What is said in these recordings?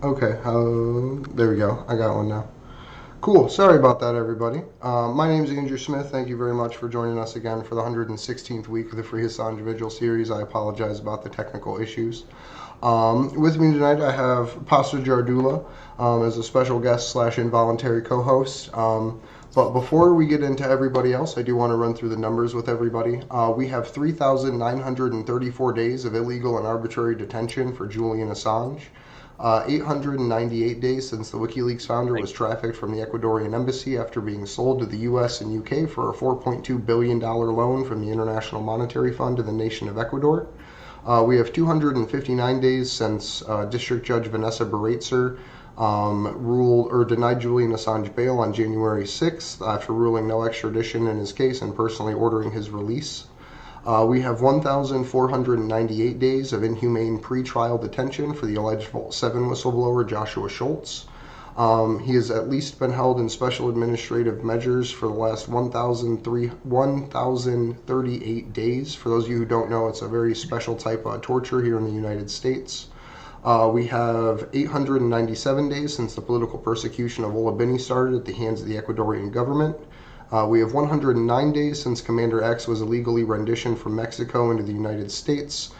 Okay, there we go. I got one now. Cool. Sorry about that, everybody. My name is Andrew Smith. Thank you very much for joining us again for the 116th week of the Free Assange Vigil series. I apologize about the technical issues. With me tonight, I have Pastor Jardula as a special guest slash involuntary co-host. But before we get into everybody else, I do want to run through the numbers with everybody. We have 3,934 days of illegal and arbitrary detention for Julian Assange. 898 days since the WikiLeaks founder was trafficked from the Ecuadorian embassy after being sold to the US and UK for a $4.2 billion loan from the International Monetary Fund to the nation of Ecuador. We have 259 days since District Judge Vanessa Baraitser ruled or denied Julian Assange bail on January 6th after ruling no extradition in his case and personally ordering his release. We have 1,498 days of inhumane pre-trial detention for the alleged Vault 7 whistleblower Joshua Schultz. He has at least been held in special administrative measures for the last 1,038 days. For those of you who don't know, it's a very special type of torture here in the United States. We have 897 days since the political persecution of Ola Bini started at the hands of the Ecuadorian government. We have 109 days since Commander X was illegally renditioned from Mexico into the United States.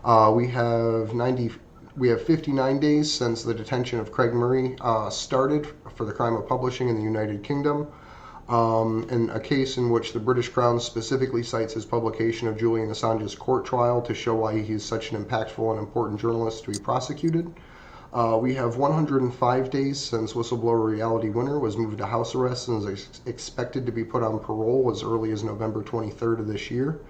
We have 59 days since the detention of Craig Murray started for the crime of publishing in the United Kingdom, in a case in which the British Crown specifically cites his publication of Julian Assange's court trial to show why he is such an impactful and important journalist to be prosecuted. We have 105 days since whistleblower Reality Winner was moved to house arrest and is expected to be put on parole as early as November 23rd of this year.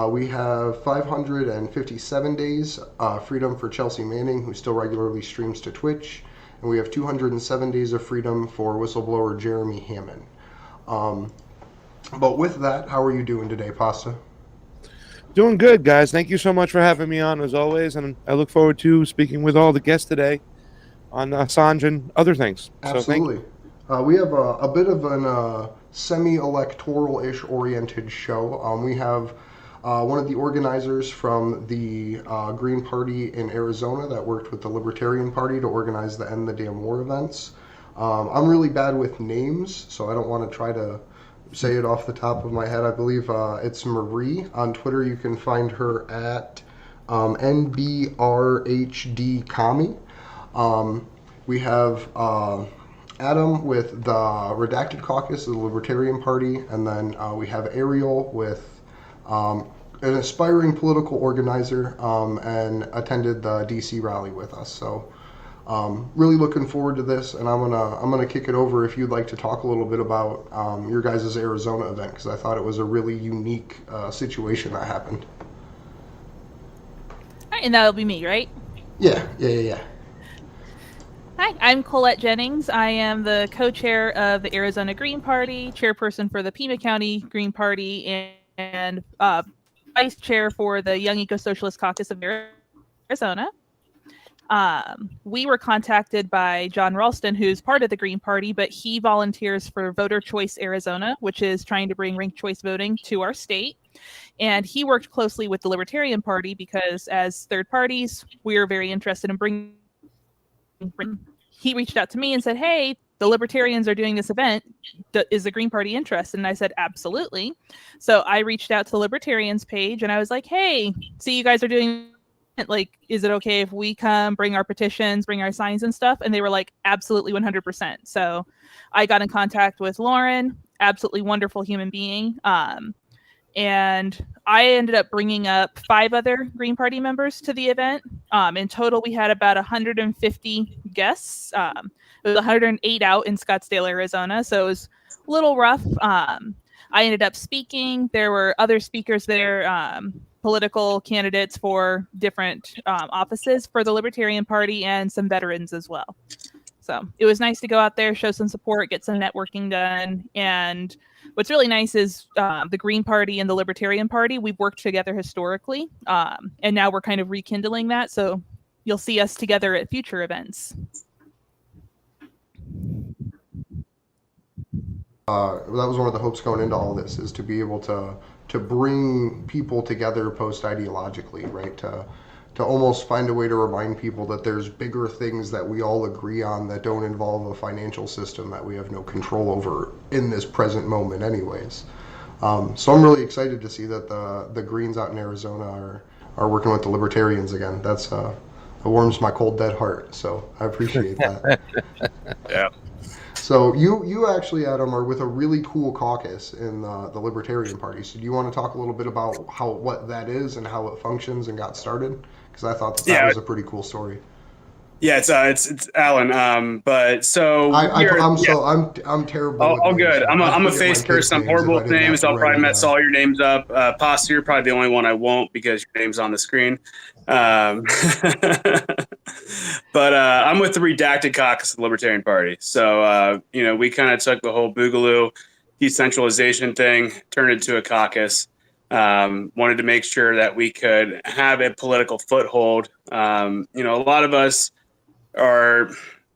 We have 557 days freedom for Chelsea Manning, who still regularly streams to Twitch. And we have 207 days of freedom for whistleblower Jeremy Hammond. But with that, how are you doing today, Pasta? Doing good, guys. Thank you so much for having me on, as always, and I look forward to speaking with all the guests today on Assange and other things. Absolutely. We have a bit of an semi-electoral-ish oriented show. We have one of the organizers from the Green Party in Arizona that worked with the Libertarian Party to organize the End the Damn War events. I'm really bad with names, so I don't want to try to say it off the top of my head. I believe it's Marie. On Twitter, you can find her at NBRHDCommie. We have Adam with the Redacted Caucus of the Libertarian Party, and then we have Ariel with an aspiring political organizer and attended the DC rally with us. So really looking forward to this, and I'm gonna kick it over if you'd like to talk a little bit about your guys' Arizona event, because I thought it was a really unique situation that happened. All right, and that'll be me, right? Yeah. Hi, I'm Colette Jennings. I am the co-chair of the Arizona Green Party, chairperson for the Pima County Green Party, and vice chair for the Young Eco-Socialist Caucus of Arizona. We were contacted by John Ralston, who's part of the Green Party, but he volunteers for Voter Choice Arizona, which is trying to bring ranked choice voting to our state. And he worked closely with the Libertarian Party because as third parties, we are very interested in bringing. He reached out to me and said, hey, the Libertarians are doing this event. Is the Green Party interested? And I said, absolutely. So I reached out to the Libertarians page and I was like, hey, see, you guys are doing, like, is it okay if we come bring our petitions, bring our signs and stuff? And they were like, absolutely 100%. So I got in contact with Lauren, absolutely wonderful human being. And I ended up bringing up 5 other Green Party members to the event. In total, we had about 150 guests. It was 108 out in Scottsdale, Arizona. So it was a little rough. I ended up speaking. There were other speakers there, political candidates for different offices for the Libertarian Party and some veterans as well. So it was nice to go out there, show some support, get some networking done. And what's really nice is the Green Party and the Libertarian Party, we've worked together historically. And now we're kind of rekindling that. So you'll see us together at future events. That was one of the hopes going into all this, is to be able to bring people together post-ideologically, right? To to almost find a way to remind people that there's bigger things that we all agree on that don't involve a financial system that we have no control over in this present moment anyways. So I'm really excited to see that the Greens out in Arizona are working with the Libertarians again. It warms my cold dead heart, so I appreciate that. Yeah. So you actually, Adam, are with a really cool caucus in the Libertarian Party. So do you want to talk a little bit about what that is and how it functions and got started? Because I thought that was a pretty cool story. Yeah, it's Alan. But so I'm terrible. All good. I'm a face person. I'm horrible with names. I'll probably mess all your names up. Pasta, you're probably the only one I won't because your name's on the screen. But I'm with the redacted caucus of the Libertarian Party. So we kind of took the whole Boogaloo decentralization thing, turned it into a caucus. Wanted to make sure that we could have a political foothold. A lot of us are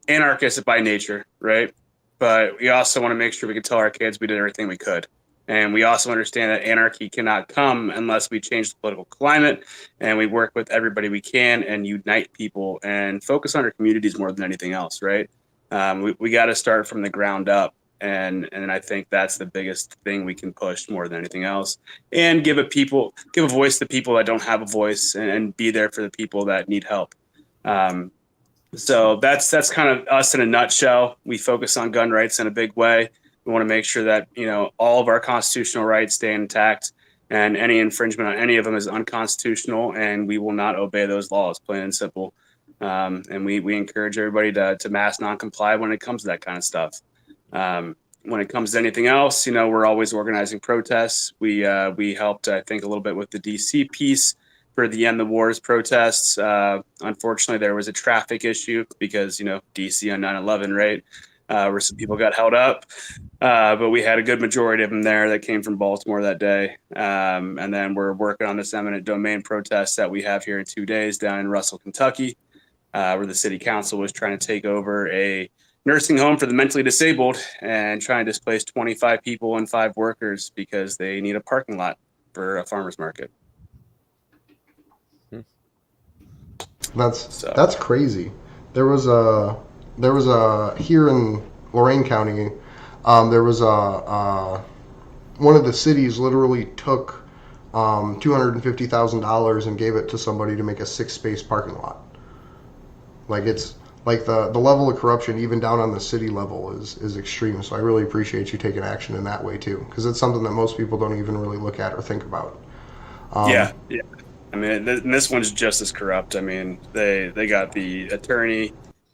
anarchists by nature, right? But we also want to make sure we can tell our kids we did everything we could. And we also understand that anarchy cannot come unless we change the political climate and we work with everybody we can and unite people and focus on our communities more than anything else, right? We got to start from the ground up. And I think that's the biggest thing we can push more than anything else, and give a voice to people that don't have a voice, and be there for the people that need help. So that's kind of us in a nutshell. We focus on gun rights in a big way. We want to make sure that all of our constitutional rights stay intact, and any infringement on any of them is unconstitutional, and we will not obey those laws, plain and simple. And we encourage everybody to mass non-comply when it comes to that kind of stuff. When it comes to anything else, we're always organizing protests. We helped, I think, a little bit with the DC piece for the End the Wars protests. Unfortunately, there was a traffic issue because, DC on 9/11, right? Where some people got held up. But we had a good majority of them there that came from Baltimore that day. And then we're working on this eminent domain protest that we have here in 2 days down in Russell, Kentucky, where the city council was trying to take over a nursing home for the mentally disabled and try and displace 25 people and 5 workers because they need a parking lot for a farmer's market. That's crazy. There was a here in Lorain County, there was one of the cities literally took $250,000 and gave it to somebody to make a 6-space parking lot. Like it's like the level of corruption even down on the city level is extreme. So I really appreciate you taking action in that way too, because it's something that most people don't even really look at or think about. Yeah. I mean, this one's just as corrupt. I mean, they got the attorney,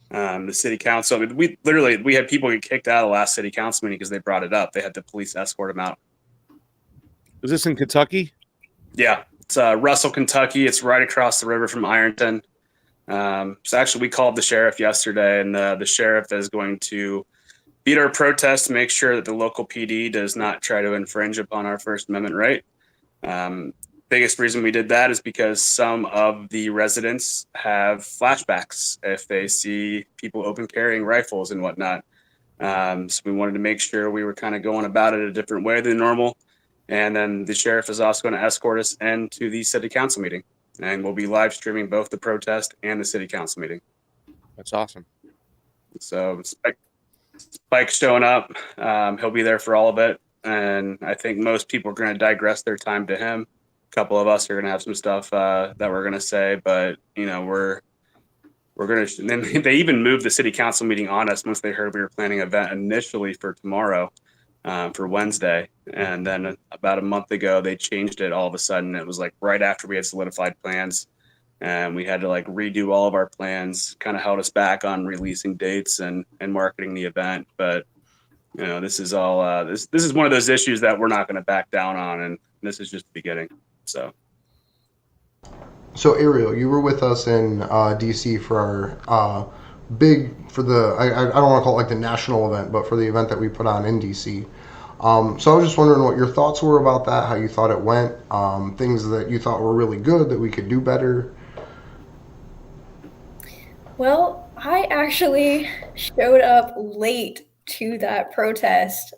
the city council. I mean, we had people get kicked out of the last city council meeting because they brought it up. They had the police escort them out. Was this in Kentucky? Yeah, it's Russell, Kentucky. It's right across the river from Ironton. So actually, we called the sheriff yesterday, and the sheriff is going to beat our protest to make sure that the local PD does not try to infringe upon our First Amendment right. Biggest reason we did that is because some of the residents have flashbacks if they see people open carrying rifles and whatnot. So we wanted to make sure we were kind of going about it a different way than normal. And then the sheriff is also going to escort us into the city council meeting. And we'll be live streaming both the protest and the city council meeting. That's awesome. So Spike's showing up. He'll be there for all of it. And I think most people are going to digress their time to him. A couple of us are going to have some stuff that we're going to say, but we're going to. Then they even moved the city council meeting on us once they heard we were planning an event initially for tomorrow, for Wednesday, and then about a month ago they changed it all of a sudden. It was like right after we had solidified plans, and we had to like redo all of our plans. Kind of held us back on releasing dates and marketing the event, but this is all this is one of those issues that we're not going to back down on, and this is just the beginning. So Ariel, you were with us in DC for our I don't want to call it like the national event, but for the event that we put on in DC. So I was just wondering what your thoughts were about that, how you thought it went, things that you thought were really good that we could do better. Well, I actually showed up late to that protest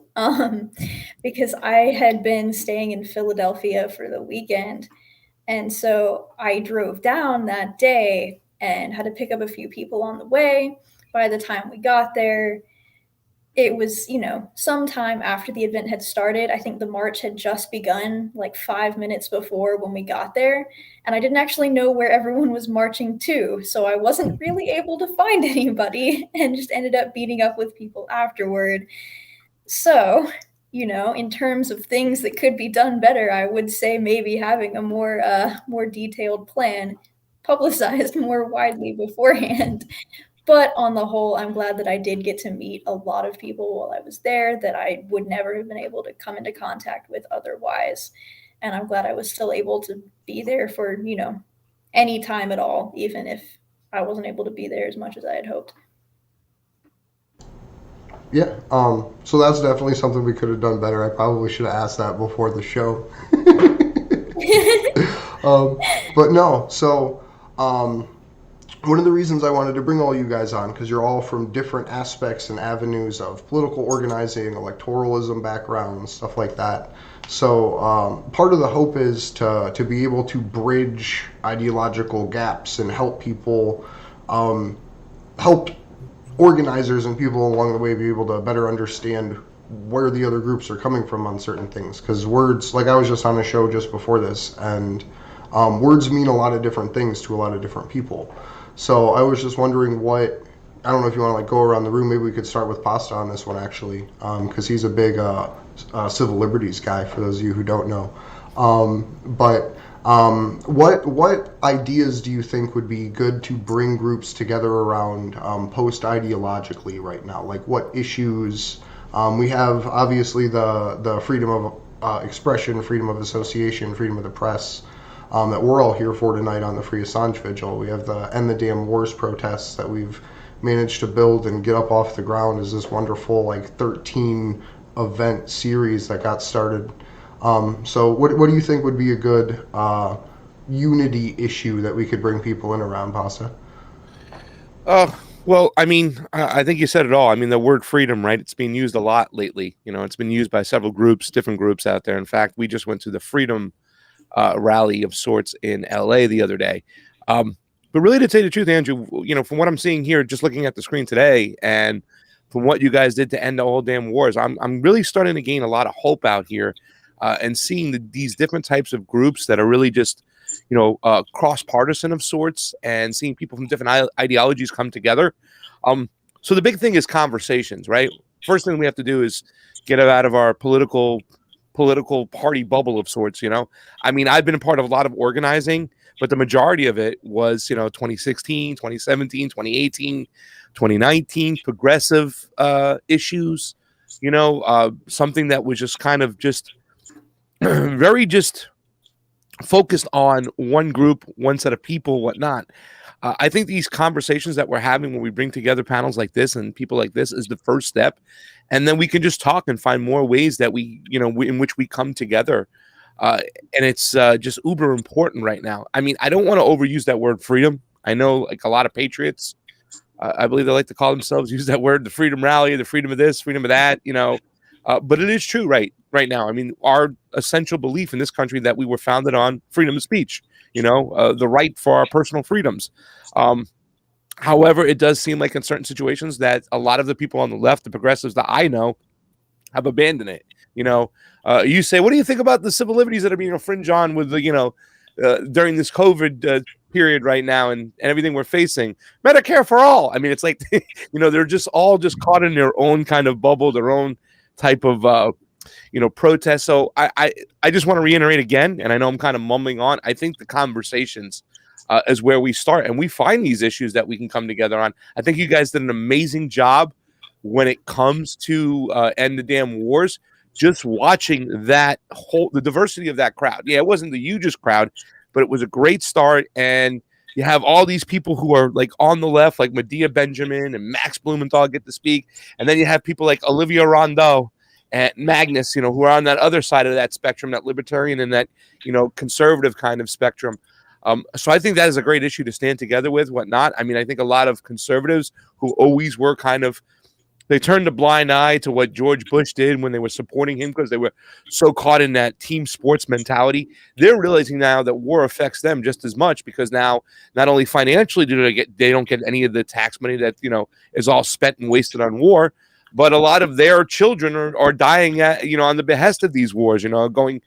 because I had been staying in Philadelphia for the weekend, And so I drove down that day and had to pick up a few people on the way. By the time we got there, it was, sometime after the event had started. I think the march had just begun like 5 minutes before when we got there. And I didn't actually know where everyone was marching to. So I wasn't really able to find anybody and just ended up meeting up with people afterward. So, in terms of things that could be done better, I would say maybe having a more detailed plan publicized more widely beforehand. But on the whole, I'm glad that I did get to meet a lot of people while I was there that I would never have been able to come into contact with otherwise. And I'm glad I was still able to be there for, any time at all, even if I wasn't able to be there as much as I had hoped. Yeah, so that's definitely something we could have done better. I probably should have asked that before the show. But no, so one of the reasons I wanted to bring all you guys on, because you're all from different aspects and avenues of political organizing, electoralism backgrounds, stuff like that. So part of the hope is to be able to bridge ideological gaps and help people, help organizers and people along the way be able to better understand where the other groups are coming from on certain things. Because words, like I was just on a show just before this, and words mean a lot of different things to a lot of different people. So I was just wondering I don't know if you want to go around the room. Maybe we could start with Pasta on this one actually, because he's a big civil liberties guy, for those of you who don't know. What ideas do you think would be good to bring groups together around post-ideologically right now? Like what issues? We have obviously the freedom of expression, freedom of association, freedom of the press, that we're all here for tonight on the Free Assange Vigil. We have the End the Damn Wars protests that we've managed to build and get up off the ground as this wonderful 13 event series that got started. So what do you think would be a good unity issue that we could bring people in around, Pasta? Well, I mean, I think you said it all. I mean, the word freedom, right? It's being used a lot lately. It's been used by several groups, different groups out there. In fact, we just went to the Freedom rally of sorts in LA the other day. But really, to tell you the truth, Andrew, from what I'm seeing here, just looking at the screen today, and from what you guys did to end the whole damn wars, I'm really starting to gain a lot of hope out here, and seeing these different types of groups that are really just, cross-partisan of sorts, and seeing people from different ideologies come together. So the big thing is conversations, right? First thing we have to do is get out of our political party bubble of sorts. I mean, I've been a part of a lot of organizing, but the majority of it was 2016, 2017, 2018, 2019 progressive issues, something that was just kind of just very just focused on one group, one set of people, whatnot. I think these conversations that we're having when we bring together panels like this and people like this is the first step. And then we can just talk and find more ways that in which we come together. And it's just uber important right now. I mean, I don't want to overuse that word freedom. I know a lot of patriots, I believe they like to call themselves, use that word, the freedom rally, the freedom of this, freedom of that, but it is true right now. I mean, our essential belief in this country that we were founded on freedom of speech, the right for our personal freedoms. However, it does seem like in certain situations that a lot of the people on the left, the progressives that I know, have abandoned it. You say, what do you think about the civil liberties that are being infringed on with the, during this COVID period right now and everything we're facing? Medicare for all. I mean, it's like, they're just all just caught in their own kind of bubble, their own type of, protest. So I just want to reiterate again, and I know I'm kind of mumbling on, I think the conversations is where we start, and we find these issues that we can come together on. I think you guys did an amazing job when it comes to End the Damn Wars. Just watching the diversity of that crowd. Yeah, it wasn't the hugest crowd, but it was a great start. And you have all these people who are on the left, like Medea Benjamin and Max Blumenthal get to speak. And then you have people like Olivia Rondeau and Magnus, who are on that other side of that spectrum, that libertarian and that, conservative kind of spectrum. So I think that is a great issue to stand together with, whatnot. I mean, I think a lot of conservatives who always were kind of, They turned a blind eye to what George Bush did when they were supporting him because they were so caught in that team sports mentality. They're realizing now that war affects them just as much because now not only financially they don't get any of the tax money that is all spent and wasted on war, but a lot of their children are dying at on the behest of these wars. Going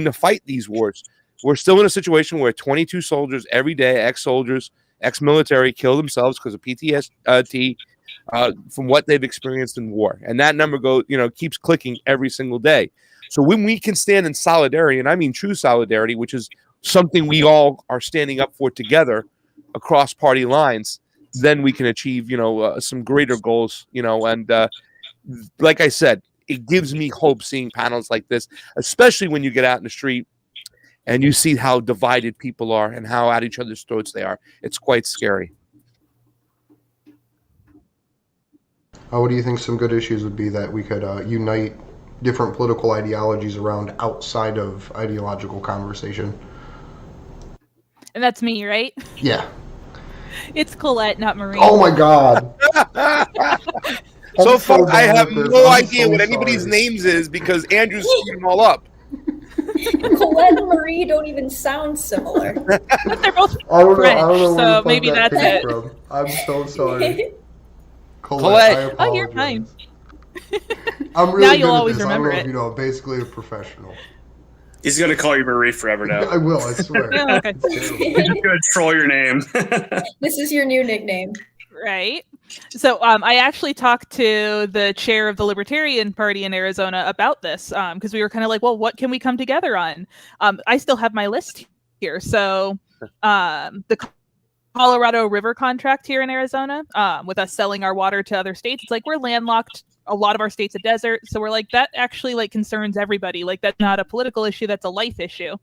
to fight these wars. We're still in a situation where 22 soldiers every day, ex-soldiers, ex-military, kill themselves because of PTSD. From what they've experienced in war, and that number keeps clicking every single day. So when we can stand in solidarity, and I mean true solidarity, which is something we all are standing up for together across party lines, then we can achieve some greater goals. And like I said, it gives me hope seeing panels like this, especially when you get out in the street and you see how divided people are and how at each other's throats they are. It's quite scary. What do you think some good issues would be that we could unite different political ideologies around outside of ideological conversation? And that's me, right? Yeah. It's Colette, not Marie. Oh my God. So far, I have no idea what sorry. anybody's names is because Andrew screwed them all up. Colette and Marie don't even sound similar. But they're both I don't French, know where the so fuck maybe that that's came it. from. I'm so sorry. Colette. I apologize. Oh, you're fine. I'm really Now good you'll at always this. I don't remember know it. if you know, I'm basically a professional. He's gonna call you Marie forever now. I will, I swear. Yeah, okay. He's gonna troll your name. This is your new nickname. Right. So I actually talked to the chair of the Libertarian Party in Arizona about this because we were kind of like, well, what can we come together on? I still have my list here. So the Colorado River contract here in Arizona, with us selling our water to other states, it's like we're landlocked. A lot of our state's a desert. So we're like, that actually like concerns everybody. Like that's not a political issue. That's a life issue.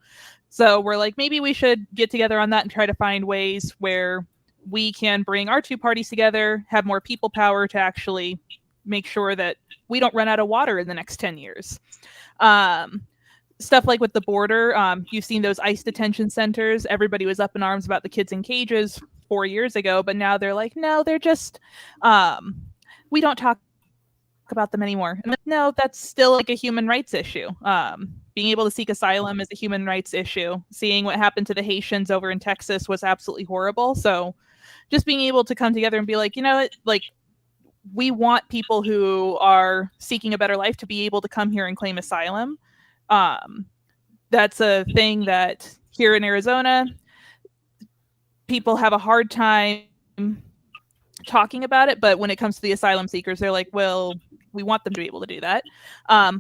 So we're like, maybe we should get together on that and try to find ways where we can bring our two parties together, have more people power to actually make sure that we don't run out of water in the next 10 years. Stuff like with the border, you've seen those ICE detention centers. Everybody was up in arms about the kids in cages 4 years ago, but now they're like, no, they're just, we don't talk about them anymore. And no, that's still like a human rights issue. Being able to seek asylum is a human rights issue. Seeing what happened to the Haitians over in Texas was absolutely horrible. So just being able to come together and be like, like we want people who are seeking a better life to be able to come here and claim asylum. That's a thing that here in Arizona, people have a hard time talking about it. But when it comes to the asylum seekers, they're like, well, we want them to be able to do that.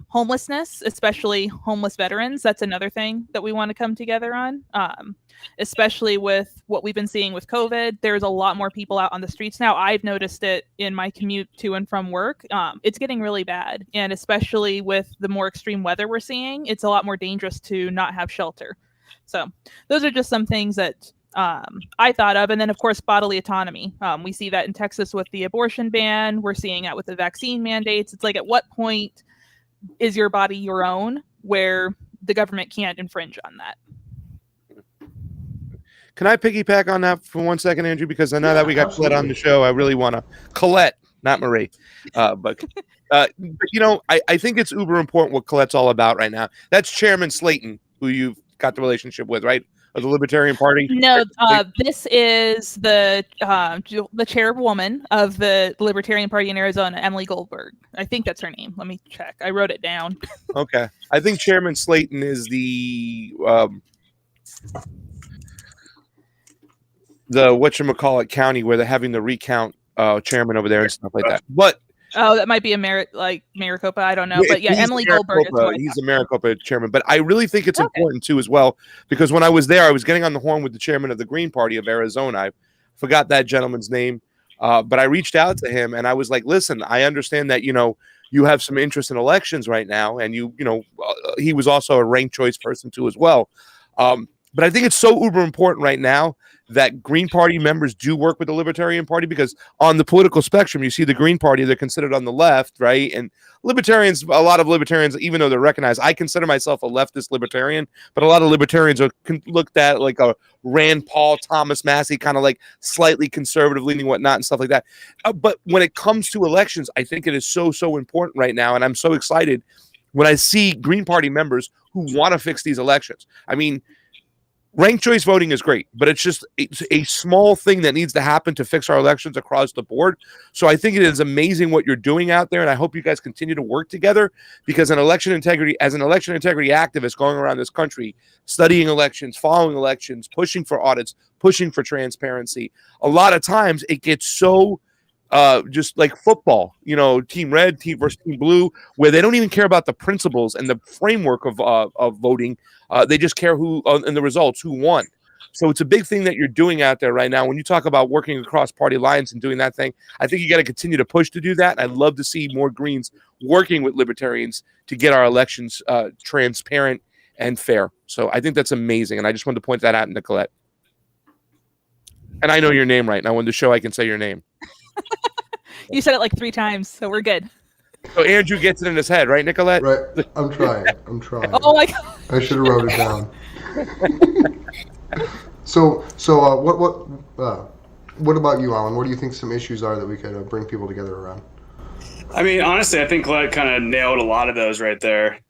Homelessness, especially homeless veterans, that's another thing that we want to come together on. Especially with what we've been seeing with COVID, there's a lot more people out on the streets now. I've noticed it in my commute to and from work. It's getting really bad. And especially with the more extreme weather we're seeing, it's a lot more dangerous to not have shelter. So those are just some things that I thought of. And then, of course, bodily autonomy. We see that in Texas with the abortion ban. We're seeing that with the vaccine mandates. It's like, at what point is your body your own where the government can't infringe on that? Can I piggyback on that for 1 second, Andrew? Because I know that we got Colette on the show. I really want to. Colette, not Marie. But I think it's uber important what Colette's all about right now. That's Chairman Slayton, who you've got the relationship with, right? Of the Libertarian Party? No, this is the chairwoman of the Libertarian Party in Arizona, Emily Goldberg. I think that's her name. Let me check. I wrote it down. Okay. I think Chairman Slayton is the whatchamacallit county where they're having the recount chairman over there and stuff like that. But that might be a Maricopa. I don't know. But yeah, Emily Goldberg. He's the Maricopa chairman. But I really think it's important too as well, because when I was there, I was getting on the horn with the chairman of the Green Party of Arizona. I forgot that gentleman's name. But I reached out to him and I was like, listen, I understand that, you have some interest in elections right now. And he was also a ranked choice person too as well. But I think it's so uber important right now that Green Party members do work with the Libertarian Party, because on the political spectrum, you see the Green Party, they're considered on the left, right? And libertarians, a lot of libertarians, even though they're recognized, I consider myself a leftist libertarian, but a lot of libertarians are looked at like a Rand Paul, Thomas Massey, kind of like slightly conservative leaning, whatnot, and stuff like that. But when it comes to elections, I think it is so important right now. And I'm so excited when I see Green Party members who want to fix these elections. I mean, ranked choice voting is great, but it's a small thing that needs to happen to fix our elections across the board. So I think it is amazing what you're doing out there, and I hope you guys continue to work together, because as an election integrity activist going around this country, studying elections, following elections, pushing for audits, pushing for transparency, a lot of times it gets so just like football, team red, team versus team blue, where they don't even care about the principles and the framework of voting. They just care who and the results, who won. So it's a big thing that you're doing out there right now. When you talk about working across party lines and doing that thing, I think you got to continue to push to do that. And I'd love to see more Greens working with libertarians to get our elections transparent and fair. So I think that's amazing. And I just wanted to point that out, Nicolette. And I know your name right now. On the show, I can say your name. You said it like 3 times, so we're good. So Andrew gets it in his head, right, Nicolette? Right. I'm trying. Oh my God. I should have wrote it down. So what about you, Alan? What do you think some issues are that we could bring people together around? I mean, honestly, I think Colette kind of nailed a lot of those right there,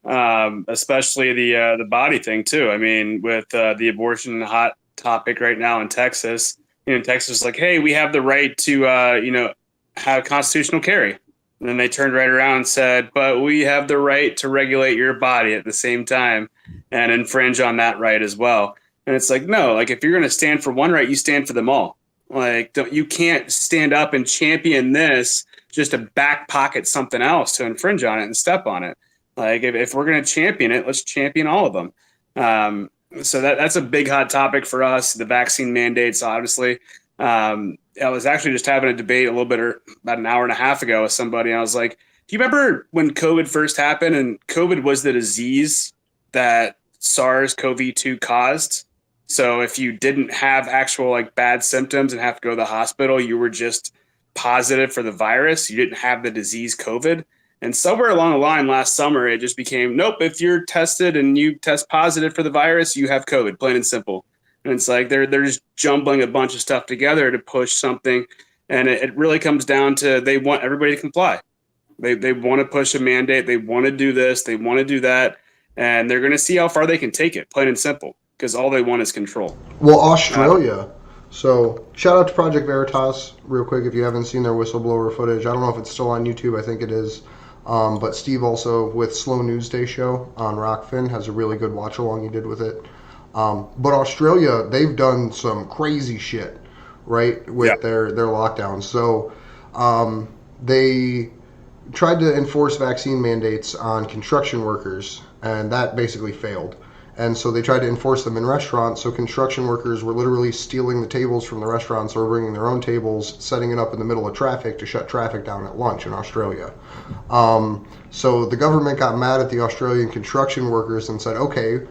especially the body thing too. I mean, with the abortion hot topic right now in Texas. Texas is like, hey, we have the right to have constitutional carry. And then they turned right around and said, but we have the right to regulate your body at the same time and infringe on that right as well. And it's like, no, like if you're going to stand for one right, you stand for them all. Like, you can't stand up and champion this just to back pocket something else to infringe on it and step on it. Like if we're going to champion it, let's champion all of them. So that's a big hot topic for us. The vaccine mandates, obviously. I was actually just having a debate about an hour and a half ago with somebody. And I was like, do you remember when COVID first happened? And COVID was the disease that SARS-CoV-2 caused. So if you didn't have actual bad symptoms and have to go to the hospital, you were just positive for the virus. You didn't have the disease COVID. And somewhere along the line last summer, it just became, nope, if you're tested and you test positive for the virus, you have COVID, plain and simple. And it's like they're just jumbling a bunch of stuff together to push something. And it really comes down to they want everybody to comply. They want to push a mandate. They want to do this. They want to do that. And they're going to see how far they can take it, plain and simple, because all they want is control. Well, Australia. So shout out to Project Veritas real quick if you haven't seen their whistleblower footage. I don't know if it's still on YouTube. I think it is. But Steve also with Slow News Day show on Rockfin has a really good watch along he did with it. But Australia, they've done some crazy shit, right, with their lockdowns. So they tried to enforce vaccine mandates on construction workers, and that basically failed. And so they tried to enforce them in restaurants. So construction workers were literally stealing the tables from the restaurants or bringing their own tables, setting it up in the middle of traffic to shut traffic down at lunch in Australia. So the government got mad at the Australian construction workers and said, okay,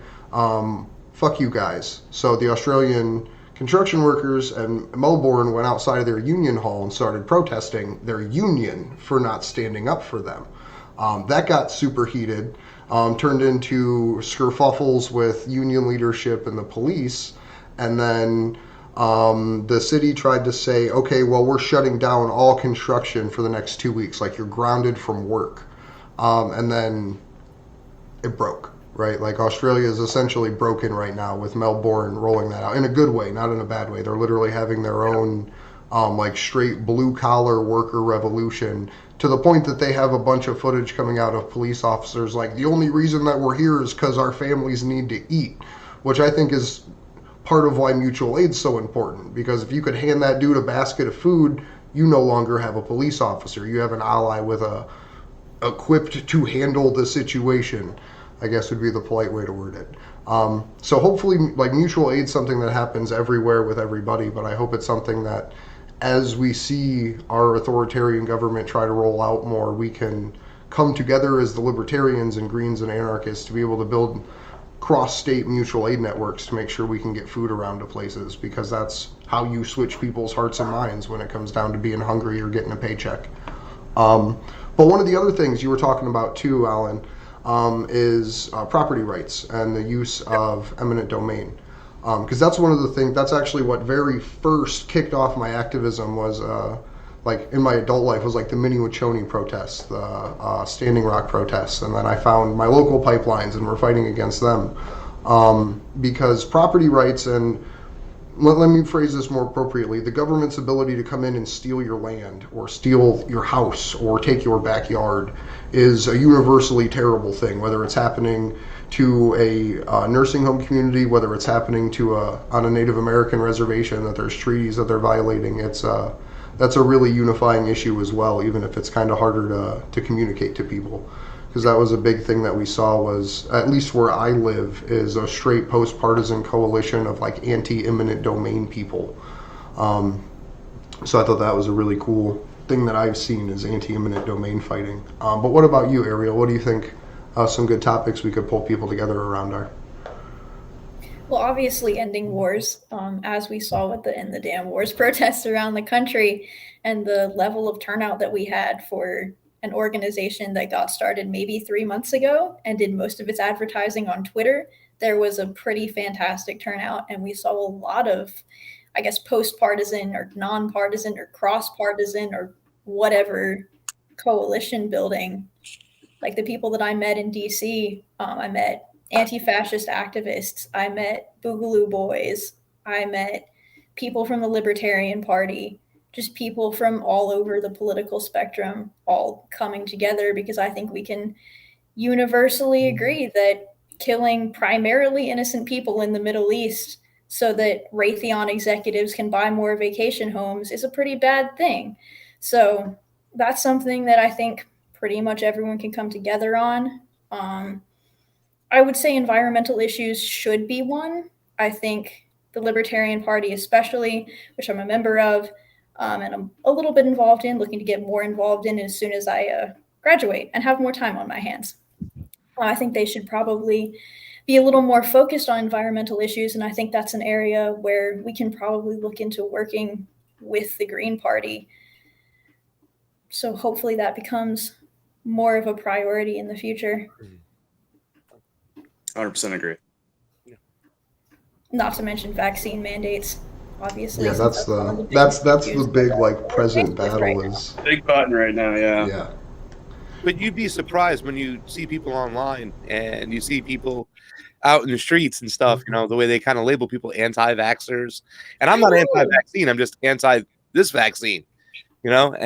fuck you guys. So the Australian construction workers in Melbourne went outside of their union hall and started protesting their union for not standing up for them. That got super heated, turned into skerfuffles with union leadership and the police. And then the city tried to say, okay, well, we're shutting down all construction for the next 2 weeks. Like, you're grounded from work. And then it broke. Right, like Australia is essentially broken right now with Melbourne rolling that out in a good way, not in a bad way. They're literally having their own straight blue collar worker revolution, to the point that they have a bunch of footage coming out of police officers like, the only reason that we're here is because our families need to eat, which I think is part of why mutual aid's so important, because if you could hand that dude a basket of food, you no longer have a police officer. You have an ally with equipped to handle the situation, I guess would be the polite way to word it. So hopefully, mutual aid is something that happens everywhere with everybody, but I hope it's something that, as we see our authoritarian government try to roll out more, we can come together as the libertarians and Greens and anarchists to be able to build cross-state mutual aid networks to make sure we can get food around to places, because that's how you switch people's hearts and minds when it comes down to being hungry or getting a paycheck. But one of the other things you were talking about too, Alan, is property rights and the use of eminent domain. Because that's one of the things, that's actually what very first kicked off my activism was, like in my adult life, was like the Mini-Wachoni protests, the Standing Rock protests. And then I found my local pipelines and we're fighting against them. Because property rights and, let me phrase this more appropriately, the government's ability to come in and steal your land or steal your house or take your backyard is a universally terrible thing, whether it's happening to a nursing home community, whether it's happening to on a Native American reservation that there's treaties that they're violating. That's a really unifying issue as well, even if it's kind of harder to communicate to people. Because that was a big thing that we saw was, at least where I live, is a straight post-partisan coalition of like anti-eminent domain people. So I thought that was a really cool thing that I've seen is anti-eminent domain fighting. But what about you, Ariel? What do you think some good topics we could pull people together around are? Well, obviously ending wars, as we saw with the End the Damn Wars protests around the country, and the level of turnout that we had for an organization that got started maybe 3 months ago and did most of its advertising on Twitter. There was a pretty fantastic turnout, and we saw a lot of, I guess, post-partisan or non-partisan or cross-partisan or whatever coalition building. Like the people that I met in DC, I met anti-fascist activists, I met Boogaloo Boys, I met people from the Libertarian Party, just people from all over the political spectrum all coming together, because I think we can universally agree that killing primarily innocent people in the Middle East so that Raytheon executives can buy more vacation homes is a pretty bad thing. So that's something that I think pretty much everyone can come together on. I would say environmental issues should be one. I think the Libertarian Party especially, which I'm a member of, and I'm a little bit involved in, looking to get more involved in as soon as I graduate and have more time on my hands. I think they should probably be a little more focused on environmental issues, and I think that's an area where we can probably look into working with the Green Party. So hopefully that becomes more of a priority in the future. 100% agree. Not to mention vaccine mandates. Obviously, yeah, that's the big like present battle is big button right now. Yeah. But you'd be surprised when you see people online and you see people out in the streets and stuff, you know, the way they kind of label people anti-vaxxers. And I'm not anti-vaccine, I'm just anti this vaccine, you know,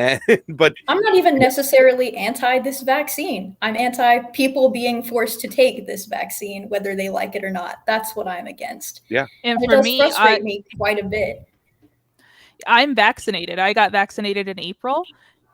but I'm not even necessarily anti this vaccine. I'm anti people being forced to take this vaccine, whether they like it or not. That's what I'm against. Yeah. And it for does me, frustrate me quite a bit. I'm vaccinated. I got vaccinated in April,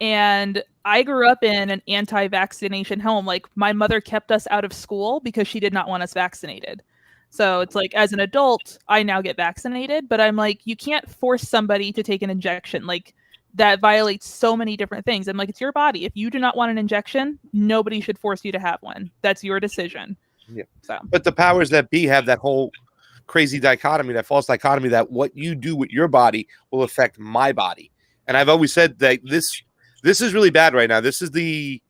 and I grew up in an anti-vaccination home. Like, my mother kept us out of school because she did not want us vaccinated. So it's like, as an adult, I now get vaccinated, but I'm like, you can't force somebody to take an injection. Like, that violates so many different things. I'm like, it's your body. If you do not want an injection, nobody should force you to have one. That's your decision. Yeah. So, but the powers that be have that whole crazy dichotomy, that false dichotomy, that what you do with your body will affect my body. And I've always said that this is really bad right now. This is the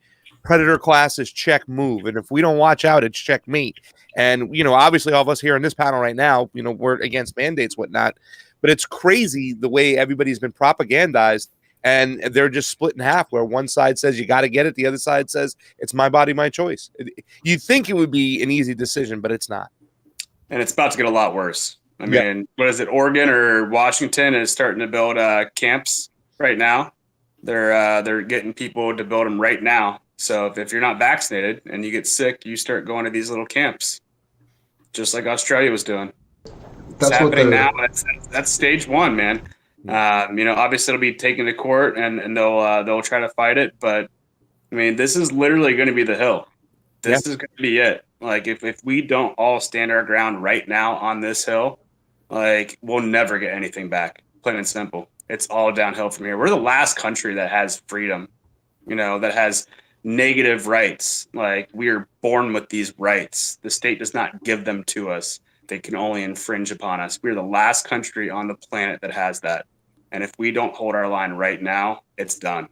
predator class's check move. And if we don't watch out, it's checkmate. And, you know, obviously all of us here on this panel right now, you know, we're against mandates, whatnot. But it's crazy the way everybody's been propagandized, and they're just split in half, where one side says you got to get it, the other side says it's my body, my choice. You'd think it would be an easy decision, but it's not. And it's about to get a lot worse. I mean, what is it? Oregon or Washington is starting to build camps right now. They're getting people to build them right now. So if you're not vaccinated and you get sick, you start going to these little camps, just like Australia was doing. It's happening now. That's stage one, man. You know, obviously it'll be taken to court and they'll try to fight it. But I mean, this is literally going to be the hill. This is going to be it. Like if we don't all stand our ground right now on this hill, like we'll never get anything back. Plain and simple. It's all downhill from here. We're the last country that has freedom, you know, that has negative rights. Like, we are born with these rights. The state does not give them to us. They can only infringe upon us. We're the last country on the planet that has that. And if we don't hold our line right now, it's done.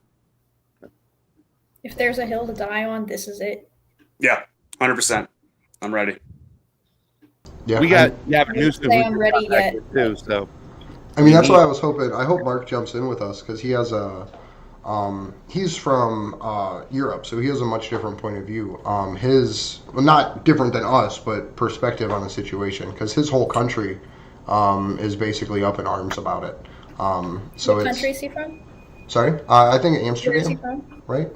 If there's a hill to die on, this is it. Yeah, 100%. I'm ready. Yeah, We got Gavin Newsom. Say I'm ready yet. Too, so. I mean, that's why I was hoping. I hope Mark jumps in with us because he has a. He's from Europe, so he has a much different point of view. Not different than us, but perspective on the situation because his whole country is basically up in arms about it. So What country is he from? Sorry, I think Where is he Amsterdam, from? right?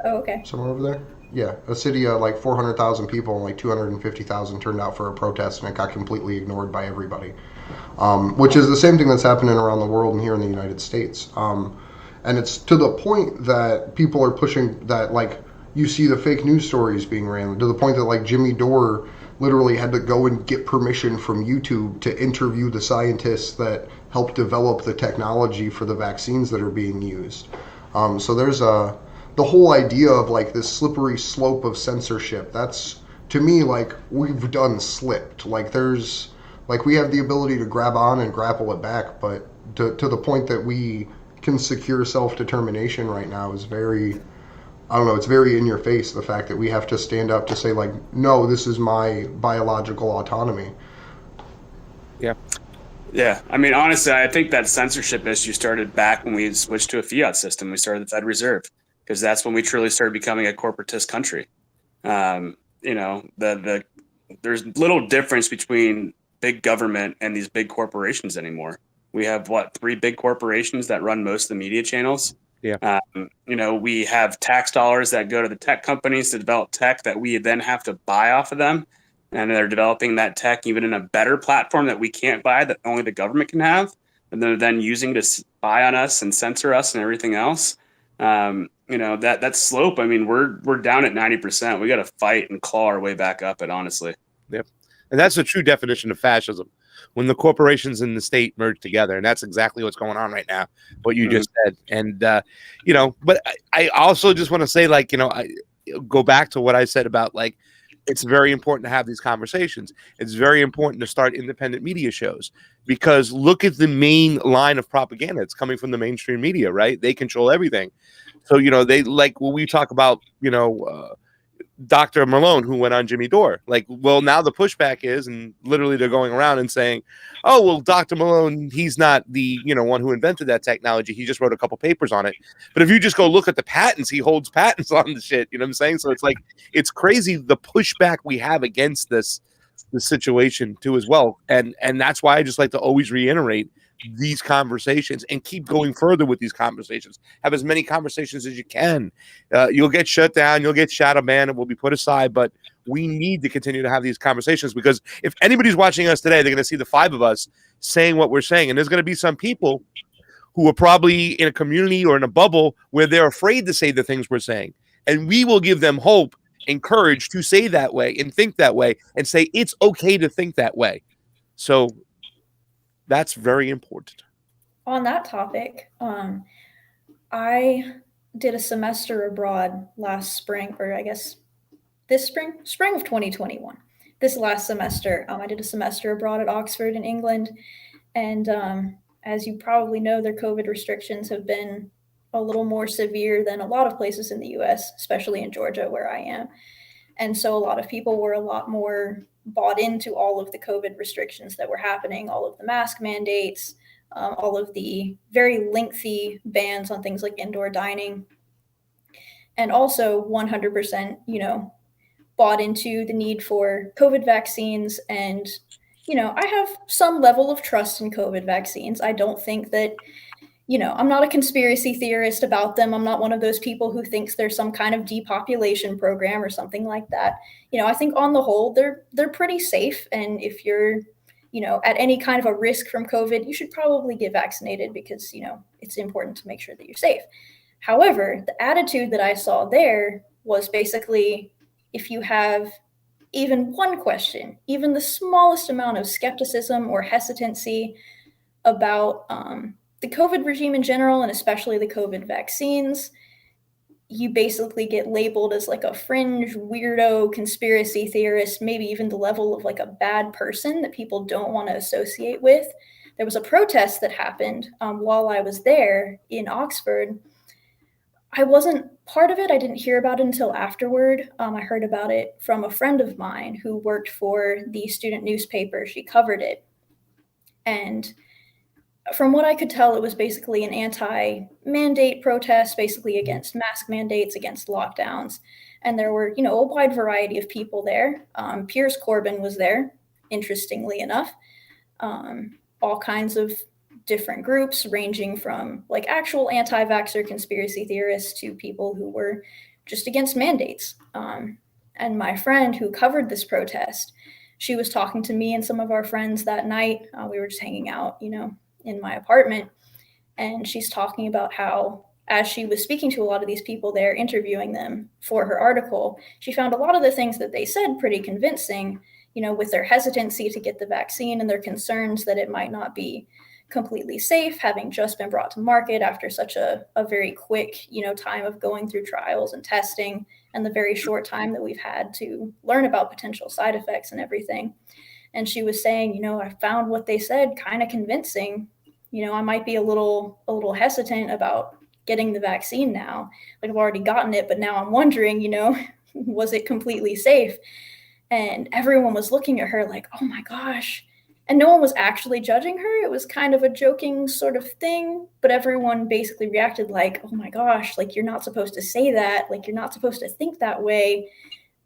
Oh, okay. Somewhere over there. Yeah, a city of like 400,000 people and like 250,000 turned out for a protest, and it got completely ignored by everybody. Which is the same thing that's happening around the world and here in the United States. And it's to the point that people are pushing that, like, you see the fake news stories being ran to the point that, like, Jimmy Dore literally had to go and get permission from YouTube to interview the scientists that helped develop the technology for the vaccines that are being used. So there's the whole idea of, like, this slippery slope of censorship. That's, to me, like, we've done slipped. Like, we have the ability to grab on and grapple it back, but to the point that we can secure self-determination right now is very, I don't know, it's very in your face, the fact that we have to stand up to say, like, no, this is my biological autonomy. Yeah. Yeah. I mean, honestly, I think that censorship issue started back when we switched to a fiat system. We started the Fed Reserve because that's when we truly started becoming a corporatist country. There's little difference between big government and these big corporations anymore. We have 3 big corporations that run most of the media channels. Yeah. We have tax dollars that go to the tech companies to develop tech that we then have to buy off of them. And they're developing that tech even in a better platform that we can't buy, that only the government can have. And they're then using to spy on us and censor us and everything else. That slope, I mean, we're down at 90%. We got to fight and claw our way back up it, honestly. Yep. And that's the true definition of fascism, when the corporations and the state merge together. And that's exactly what's going on right now, what you just said. And, but I also just want to say, like, I go back to what I said about, like, it's very important to have these conversations. It's very important to start independent media shows because look at the main line of propaganda. It's coming from the mainstream media, right? They control everything. So, they like when we talk about, Dr. Malone, who went on Jimmy Dore. Like, well, now the pushback is, and literally they're going around and saying, oh, well, Dr. Malone, he's not the, one who invented that technology. He just wrote a couple papers on it. But if you just go look at the patents, he holds patents on the shit. You know what I'm saying? So it's like, it's crazy the pushback we have against the situation too as well. And that's why I just like to always reiterate these conversations and keep going further with these conversations. Have as many conversations as you can. You'll get shut down, you'll get shadow banned, and will be put aside, but we need to continue to have these conversations because if anybody's watching us today, they're going to see the 5 of us saying what we're saying, and there's going to be some people who are probably in a community or in a bubble where they're afraid to say the things we're saying, and we will give them hope and courage to say that way and think that way and say it's okay to think that way. So that's very important. On that topic, I did a semester abroad last spring, or I guess this spring of 2021. This last semester, I did a semester abroad at Oxford in England. And as you probably know, their COVID restrictions have been a little more severe than a lot of places in the US, especially in Georgia, where I am. And so a lot of people were a lot more bought into all of the COVID restrictions that were happening, all of the mask mandates, all of the very lengthy bans on things like indoor dining, and also 100%, bought into the need for COVID vaccines. And, I have some level of trust in COVID vaccines. I don't think that, I'm not a conspiracy theorist about them. I'm not one of those people who thinks there's some kind of depopulation program or something like that. I think on the whole, they're pretty safe. And if you're, at any kind of a risk from COVID, you should probably get vaccinated because, it's important to make sure that you're safe. However, the attitude that I saw there was basically, if you have even one question, even the smallest amount of skepticism or hesitancy about the COVID regime in general, and especially the COVID vaccines, you basically get labeled as like a fringe weirdo conspiracy theorist, maybe even the level of like a bad person that people don't want to associate with. There was a protest that happened while I was there in Oxford. I wasn't part of it. I didn't hear about it until afterward. I heard about it from a friend of mine who worked for the student newspaper. She covered it. And from what I could tell, it was basically an anti-mandate protest, basically against mask mandates, against lockdowns. And there were, a wide variety of people there. Piers Corbyn was there, interestingly enough. All kinds of different groups, ranging from like actual anti-vaxxer conspiracy theorists to people who were just against mandates. And my friend who covered this protest, she was talking to me and some of our friends that night. We were just hanging out, in my apartment. And she's talking about how, as she was speaking to a lot of these people there, interviewing them for her article, she found a lot of the things that they said pretty convincing, with their hesitancy to get the vaccine and their concerns that it might not be completely safe, having just been brought to market after such a very quick, time of going through trials and testing, and the very short time that we've had to learn about potential side effects and everything. And she was saying, I found what they said kind of convincing. I might be a little hesitant about getting the vaccine now. Like, I've already gotten it, but now I'm wondering, was it completely safe? And everyone was looking at her like, oh my gosh. And no one was actually judging her. It was kind of a joking sort of thing, but everyone basically reacted like, oh my gosh, like, you're not supposed to say that. Like, you're not supposed to think that way.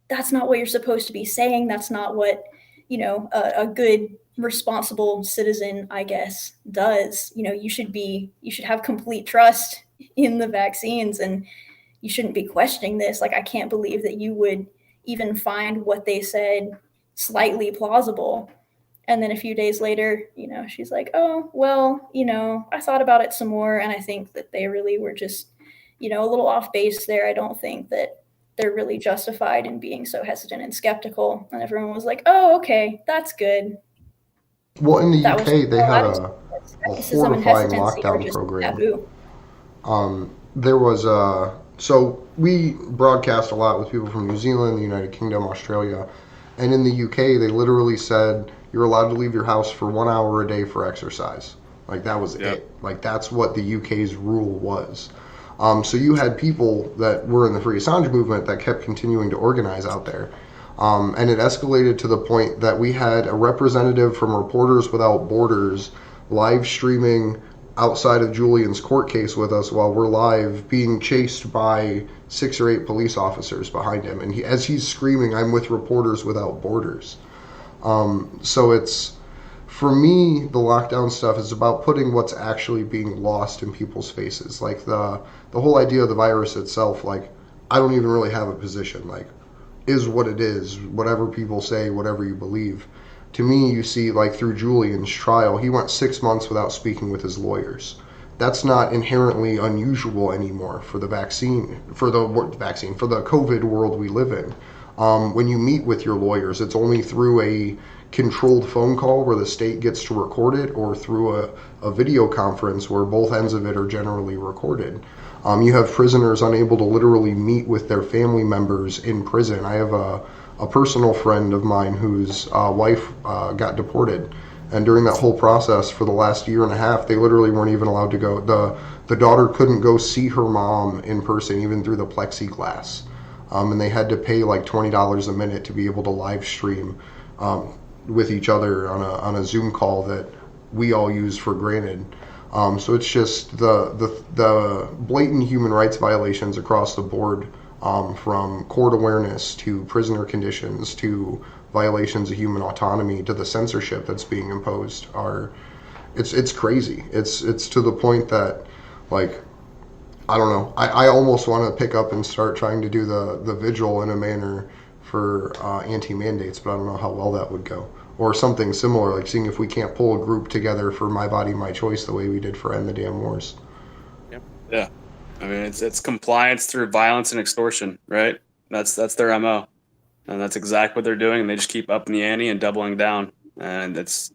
That's not what you're supposed to be saying. That's not what, a good, responsible citizen, I guess, does. You should have complete trust in the vaccines, and you shouldn't be questioning this. Like, I can't believe that you would even find what they said slightly plausible. And then a few days later, she's like, oh, well, I thought about it some more, and I think that they really were just, a little off base there. I don't think that they're really justified in being so hesitant and skeptical. And everyone was like, oh, okay, that's good. Well, in the That UK, they had a skepticism and horrifying hesitancy are lockdown just program. taboo. There was so we broadcast a lot with people from New Zealand, the United Kingdom, Australia, and in the UK, they literally said you're allowed to leave your house for 1 hour a day for exercise. Like, that was it. Like, that's what the UK's rule was. So you had people that were in the Free Assange movement that kept continuing to organize out there. And it escalated to the point that we had a representative from Reporters Without Borders live streaming outside of Julian's court case with us while we're live, being chased by 6 or 8 police officers behind him. And as he's screaming, I'm with Reporters Without Borders. So it's, for me, the lockdown stuff is about putting what's actually being lost in people's faces. Like, the whole idea of the virus itself, like, I don't even really have a position. Like, is what it is, whatever people say, whatever you believe. To me, you see, like, through Julian's trial, he went 6 months without speaking with his lawyers. That's not inherently unusual anymore for the for the COVID world we live in. When you meet with your lawyers, it's only through a controlled phone call where the state gets to record it, or through a video conference where both ends of it are generally recorded. You have prisoners unable to literally meet with their family members in prison. I have a personal friend of mine whose wife got deported, and during that whole process for the last year and a half, they literally weren't even allowed to go. The daughter couldn't go see her mom in person, even through the plexiglass. And they had to pay like $20 a minute to be able to live stream with each other on a Zoom call that we all use for granted. So it's just the blatant human rights violations across the board, from court awareness to prisoner conditions to violations of human autonomy to the censorship that's being imposed it's crazy. It's to the point that, like, I don't know. I almost want to pick up and start trying to do the Vigil in a manner for anti-mandates, but I don't know how well that would go. Or something similar, like seeing if we can't pull a group together for My Body, My Choice the way we did for End the Damn Wars. Yeah. I mean, it's compliance through violence and extortion, right? That's their MO. And that's exactly what they're doing. And they just keep upping the ante and doubling down. And it's,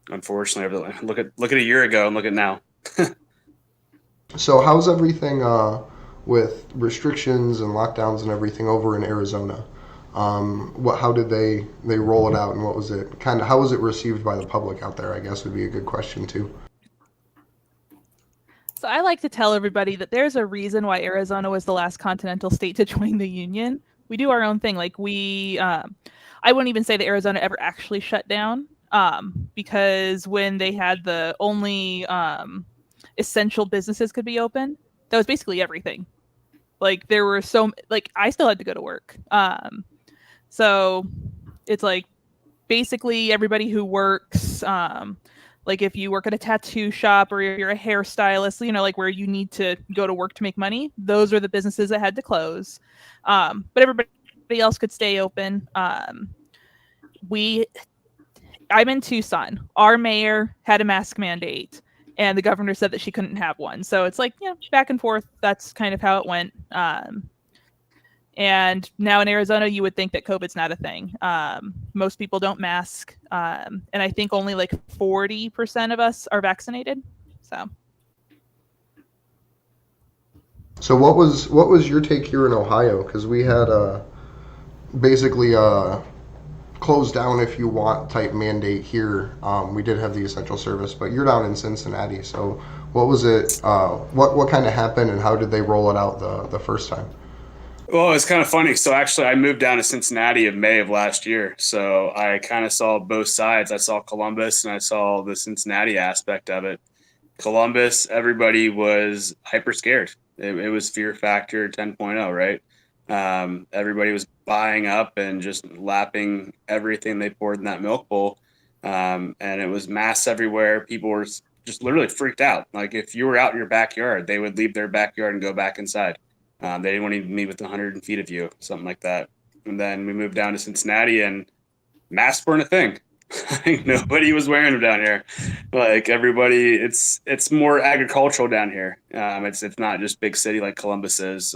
unfortunately, look at a year ago and look at now. So how's everything with restrictions and lockdowns and everything over in Arizona. How did they roll it out, and what was it how was it received by the public out there? I guess would be a good question too. So I like to tell everybody that there's a reason why Arizona was the last continental state to join the union. We do our own thing. Like I wouldn't even say that Arizona ever actually shut down, because when they had the only essential businesses could be open, that was basically everything. Like there were I still had to go to work. So it's like basically everybody who works, like if you work at a tattoo shop or you're a hairstylist, like where you need to go to work to make money, those are the businesses that had to close. But everybody else could stay open. I'm in Tucson. Our mayor had a mask mandate, and the governor said that she couldn't have one. So it's like, back and forth. That's kind of how it went. And now in Arizona, you would think that COVID's not a thing. Most people don't mask. And I think only like 40% of us are vaccinated. So what was your take here in Ohio? Because we had basically closed down if you want type mandate here. We did have the essential service, but you're down in Cincinnati. So what was it? What kind of happened, and how did they roll it out the first time? Well, it's kind of funny. So actually, I moved down to Cincinnati in May of last year. So I kind of saw both sides. I saw Columbus and I saw the Cincinnati aspect of it. Columbus, everybody was hyper scared. It was fear factor 10.0, right? Everybody was buying up and just lapping everything they poured in that milk bowl. And it was masks everywhere. People were just literally freaked out. Like if you were out in your backyard, they would leave their backyard and go back inside. They didn't want to even meet within 100 feet of you, something like that. And then we moved down to Cincinnati, and masks weren't a thing. Nobody was wearing them down here. Like everybody, it's more agricultural down here. It's not just big city like Columbus is.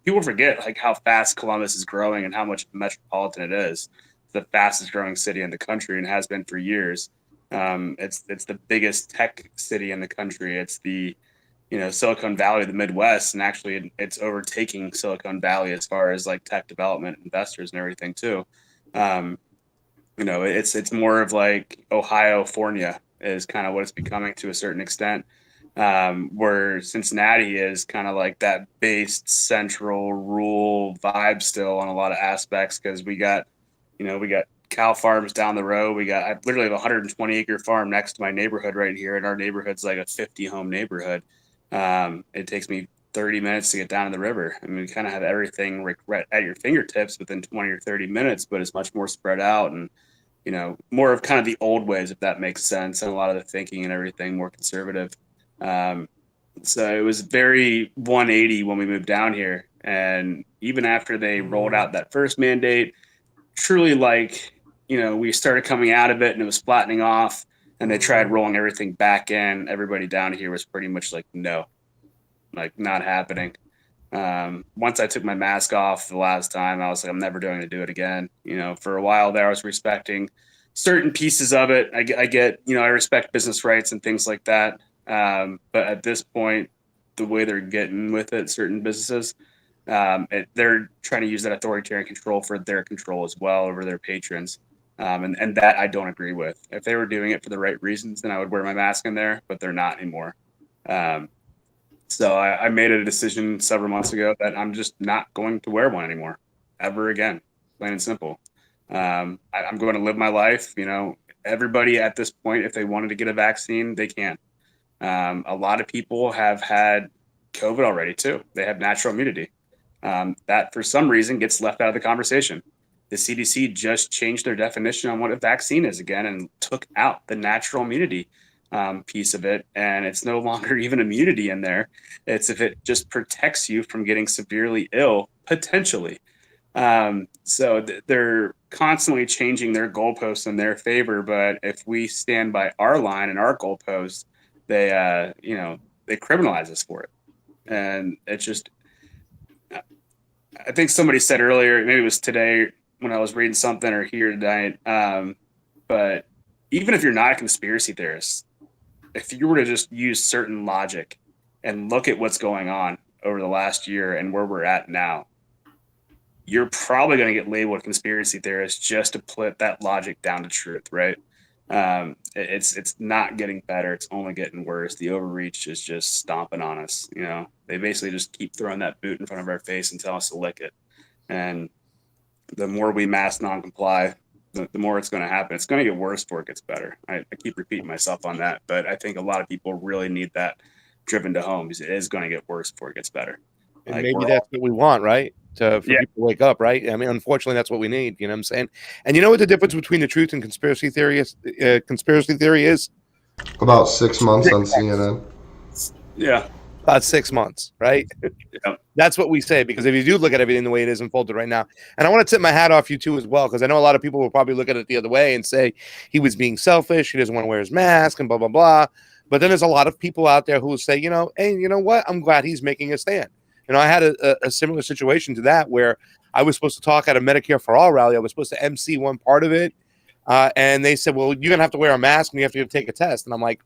People forget like how fast Columbus is growing and how much metropolitan it is. It's the fastest growing city in the country and has been for years. It's the biggest tech city in the country. It's the Silicon Valley, the Midwest, and actually it's overtaking Silicon Valley as far as like tech development investors and everything too. It's more of like Ohio, Fornia is kind of what it's becoming to a certain extent, where Cincinnati is kind of like that based central rural vibe still on a lot of aspects, because we got cow farms down the road. I literally have a 120 acre farm next to my neighborhood right here, and our neighborhood's like a 50 home neighborhood. It takes me 30 minutes to get down to the river. I mean, we kind of have everything right at your fingertips within 20 or 30 minutes, but it's much more spread out and, more of kind of the old ways, if that makes sense. And a lot of the thinking and everything more conservative. So it was very 180 when we moved down here. And even after they rolled out that first mandate, truly we started coming out of it and it was flattening off. And they tried rolling everything back in. Everybody down here was pretty much like, no, like not happening. Once I took my mask off the last time, I was like, I'm never going to do it again. For a while there, I was respecting certain pieces of it. I get, I respect business rights and things like that. But at this point, the way they're getting with it, certain businesses, they're trying to use that authoritarian control for their control as well over their patrons. And that I don't agree with. If they were doing it for the right reasons, then I would wear my mask in there, but they're not anymore. So I made a decision several months ago that I'm just not going to wear one anymore, ever again, plain and simple. I'm going to live my life. Everybody at this point, if they wanted to get a vaccine, they can. A lot of people have had COVID already too. They have natural immunity. That for some reason gets left out of the conversation. The CDC just changed their definition on what a vaccine is again and took out the natural immunity piece of it. And it's no longer even immunity in there. It's if it just protects you from getting severely ill, potentially. So they're constantly changing their goalposts in their favor. But if we stand by our line and our goalposts, they criminalize us for it. And it's just, I think somebody said earlier, maybe it was today when I was reading something or here tonight. But even if you're not a conspiracy theorist, if you were to just use certain logic and look at what's going on, over the last year and where we're at now, you're probably going to get labeled conspiracy theorist just to put that logic down to truth, right? It's not getting better. It's only getting worse. The overreach is just stomping on us. You know, they basically just keep throwing that boot in front of our face and tell us to lick it. And the more we mask non-comply, the more it's going to happen. It's going to get worse before it gets better. I keep repeating myself on that, but I think a lot of people really need that driven to home because it is going to get worse before it gets better. And Like, maybe that's what we want, right? For people to wake up, right? I mean, unfortunately, that's what we need. You know what I'm saying? And you know what the difference between the truth and conspiracy theory is? About 6 months on CNN. Yeah. About 6 months, right? Yeah. That's what we say, because if you do look at everything the way it is unfolded right now, and I want to tip my hat off you too as well, because I know a lot of people will probably look at it the other way and say he was being selfish, he doesn't want to wear his mask, and blah, blah, blah. But then there's a lot of people out there who will say, you know, hey, you know what? I'm glad he's making a stand. You know, I had a similar situation to that where I was supposed to talk at a Medicare for All rally. I was supposed to MC one part of it. And they said, well, you're going to have to wear a mask and you have to take a test. And I'm like,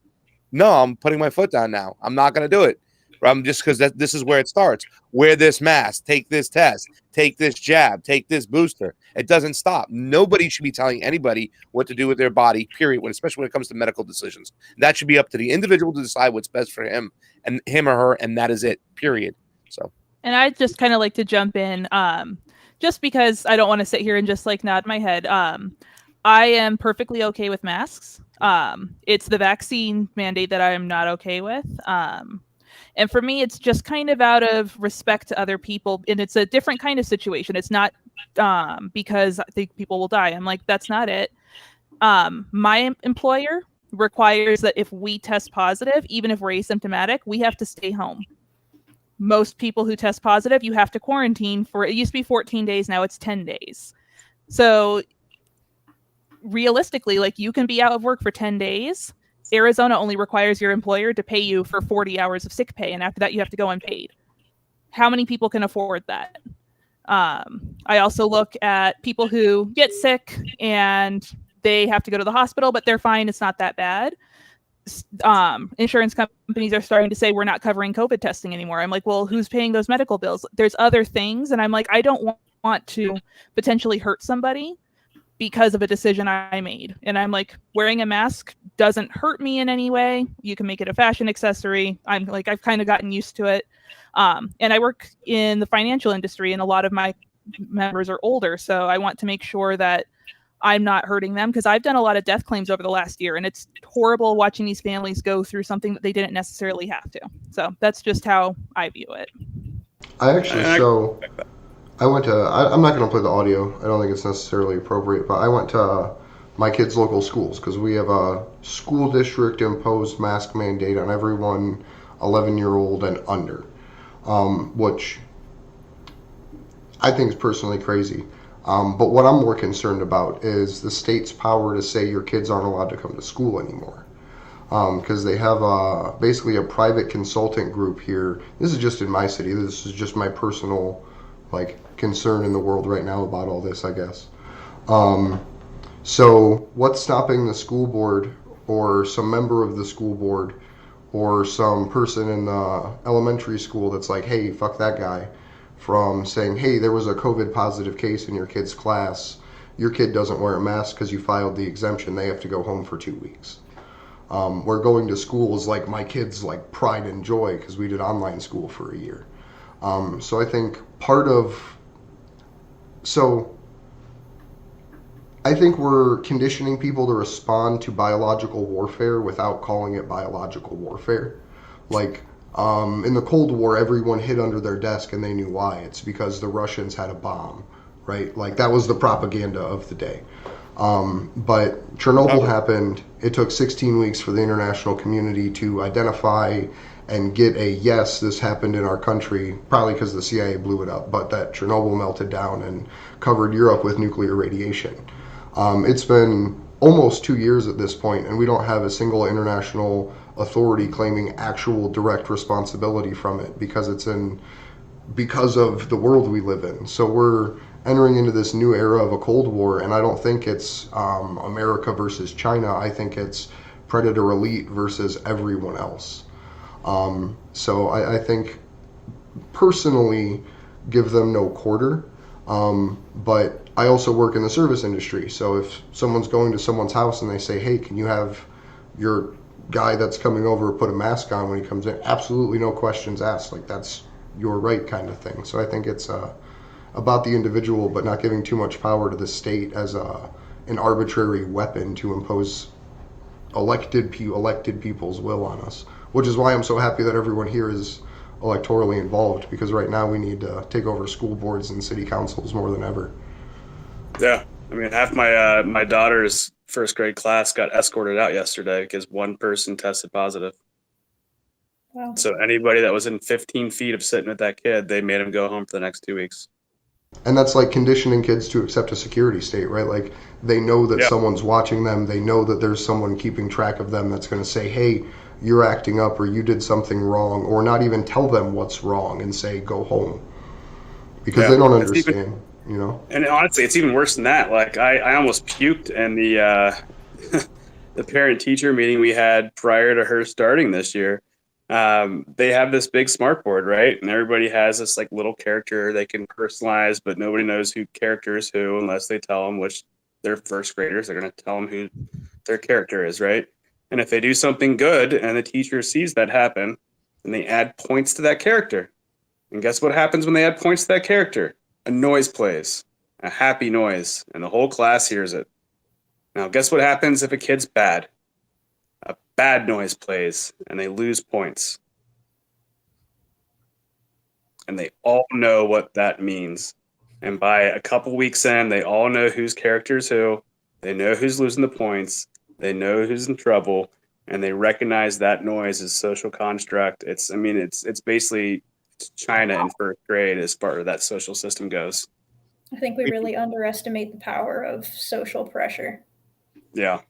no, I'm putting my foot down now. I'm not going to do it. I'm just because this is where it starts. Wear this mask, take this test, take this jab, take this booster. It doesn't stop. Nobody should be telling anybody what to do with their body, period, especially when it comes to medical decisions. That should be up to the individual to decide what's best for him or her, and that is it, period. So, and I just kind of like to jump in, just because I don't want to sit here and just like nod my head. I am perfectly okay with masks. It's the vaccine mandate that I am not okay with. And for me, it's just kind of out of respect to other people. And it's a different kind of situation. It's not because I think people will die. I'm like, that's not it. My employer requires that if we test positive, even if we're asymptomatic, we have to stay home. Most people who test positive, you have to quarantine for, it used to be 14 days, now it's 10 days. So realistically, like, you can be out of work for 10 days. Arizona only requires your employer to pay you for 40 hours of sick pay, and after that you have to go unpaid. How many people can afford that? I also look at people who get sick and they have to go to the hospital, but they're fine, it's not that bad. Insurance companies are starting to say we're not covering COVID testing anymore. I'm like, well, who's paying those medical bills? There's other things, and I'm like, I don't want to potentially hurt somebody because of a decision I made. And I'm like, wearing a mask doesn't hurt me in any way. You can make it a fashion accessory. I'm like, I've kind of gotten used to it. And I work in the financial industry, and a lot of my members are older. So I want to make sure that I'm not hurting them, because I've done a lot of death claims over the last year, and it's horrible watching these families go through something that they didn't necessarily have to. So that's just how I view it. I actually, so I went to, I'm not going to play the audio. I don't think it's necessarily appropriate, but I went to my kids' local schools because we have a school district imposed mask mandate on everyone 11-year-old and under, which I think is personally crazy. But what I'm more concerned about is the state's power to say your kids aren't allowed to come to school anymore. Because they have basically a private consultant group here. This is just in my city. This is just my personal concern in the world right now about all this, I guess. So what's stopping the school board or some member of the school board or some person in the elementary school that's like, hey, fuck that guy, from saying, hey, there was a COVID positive case in your kid's class. Your kid doesn't wear a mask because you filed the exemption. They have to go home for 2 weeks. Where going to school is like my kids' pride and joy because we did online school for a year. So I think I think we're conditioning people to respond to biological warfare without calling it biological warfare. In the Cold War, everyone hid under their desk and they knew why. It's because the Russians had a bomb, right? That was the propaganda of the day. But Chernobyl happened. It took 16 weeks for the international community to identify and get a yes, this happened in our country, probably because the CIA blew it up, but that Chernobyl melted down and covered Europe with nuclear radiation. It's been almost 2 years at this point, and we don't have a single international authority claiming actual direct responsibility from it because of the world we live in. So we're entering into this new era of a Cold War, and I don't think it's America versus China. I think it's predator elite versus everyone else. So I think personally give them no quarter. But I also work in the service industry. So if someone's going to someone's house and they say, hey, can you have your guy that's coming over put a mask on when he comes in? Absolutely no questions asked. Like, that's your right kind of thing. So I think it's about the individual, but not giving too much power to the state as an arbitrary weapon to impose elected people's will on us, which is why I'm so happy that everyone here is electorally involved, because right now we need to take over school boards and city councils more than ever. Yeah, I mean, half my daughter's first grade class got escorted out yesterday because one person tested positive. Wow. So anybody that was in 15 feet of sitting with that kid, they made him go home for the next 2 weeks. And that's like conditioning kids to accept a security state, right? Like, they know that Yep. someone's watching them. They know that there's someone keeping track of them that's going to say, hey, you're acting up, or you did something wrong, or not even tell them what's wrong and say, go home. Because Yeah. they don't It's even- understand, you know? And honestly, it's even worse than that. Like I almost puked in the the parent teacher meeting we had prior to her starting this year. They have this big smart board, right? And everybody has this like little character they can personalize, but nobody knows who character is who unless they tell them, which they're first graders. They're going to tell them who their character is, right? And if they do something good and the teacher sees that happen, then they add points to that character. And guess what happens when they add points to that character? A noise plays, a happy noise, and the whole class hears it. Now, guess what happens if a kid's bad? A bad noise plays, and they lose points. And they all know what that means. And by a couple weeks in, they all know whose character is who. They know who's losing the points. They know who's in trouble, and they recognize that noise as social construct. It's basically China in first grade as far as that social system goes. I think we really underestimate the power of social pressure. Yeah.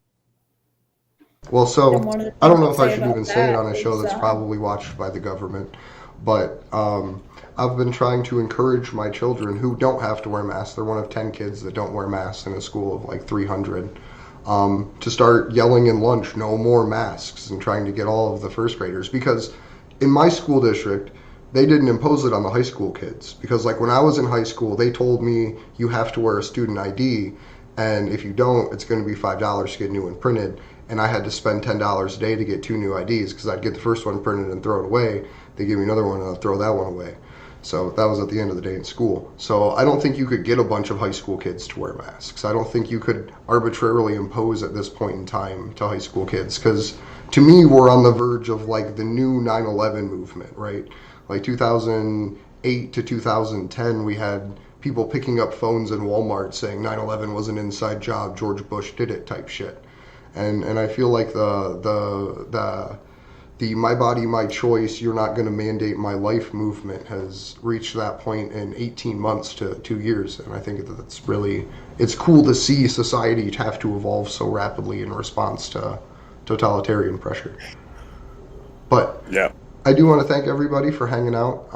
Well, so And one of the I don't things know I'll if I say should about even say it on a that show is, that's probably watched by the government, but I've been trying to encourage my children who don't have to wear masks. They're one of 10 kids that don't wear masks in a school of like 300, to start yelling in lunch, no more masks, and trying to get all of the first graders. Because in my school district, they didn't impose it on the high school kids. Because like when I was in high school, they told me you have to wear a student ID, and if you don't, it's going to be $5 to get new and printed. And I had to spend $10 a day to get 2 new IDs, because I'd get the first one printed and throw it away. They give me another one and I'll throw that one away. So that was at the end of the day in school. So I don't think you could get a bunch of high school kids to wear masks. I don't think you could arbitrarily impose at this point in time to high school kids, because to me, we're on the verge of like the new 9/11 movement, right? Like 2008 to 2010, we had people picking up phones in Walmart saying 9/11 was an inside job, George Bush did it type shit. And I feel like the my body, my choice, you're not going to mandate my life movement has reached that point in 18 months to 2 years. And I think that's really, it's cool to see society have to evolve so rapidly in response to totalitarian pressure. But Yeah. I do want to thank everybody for hanging out.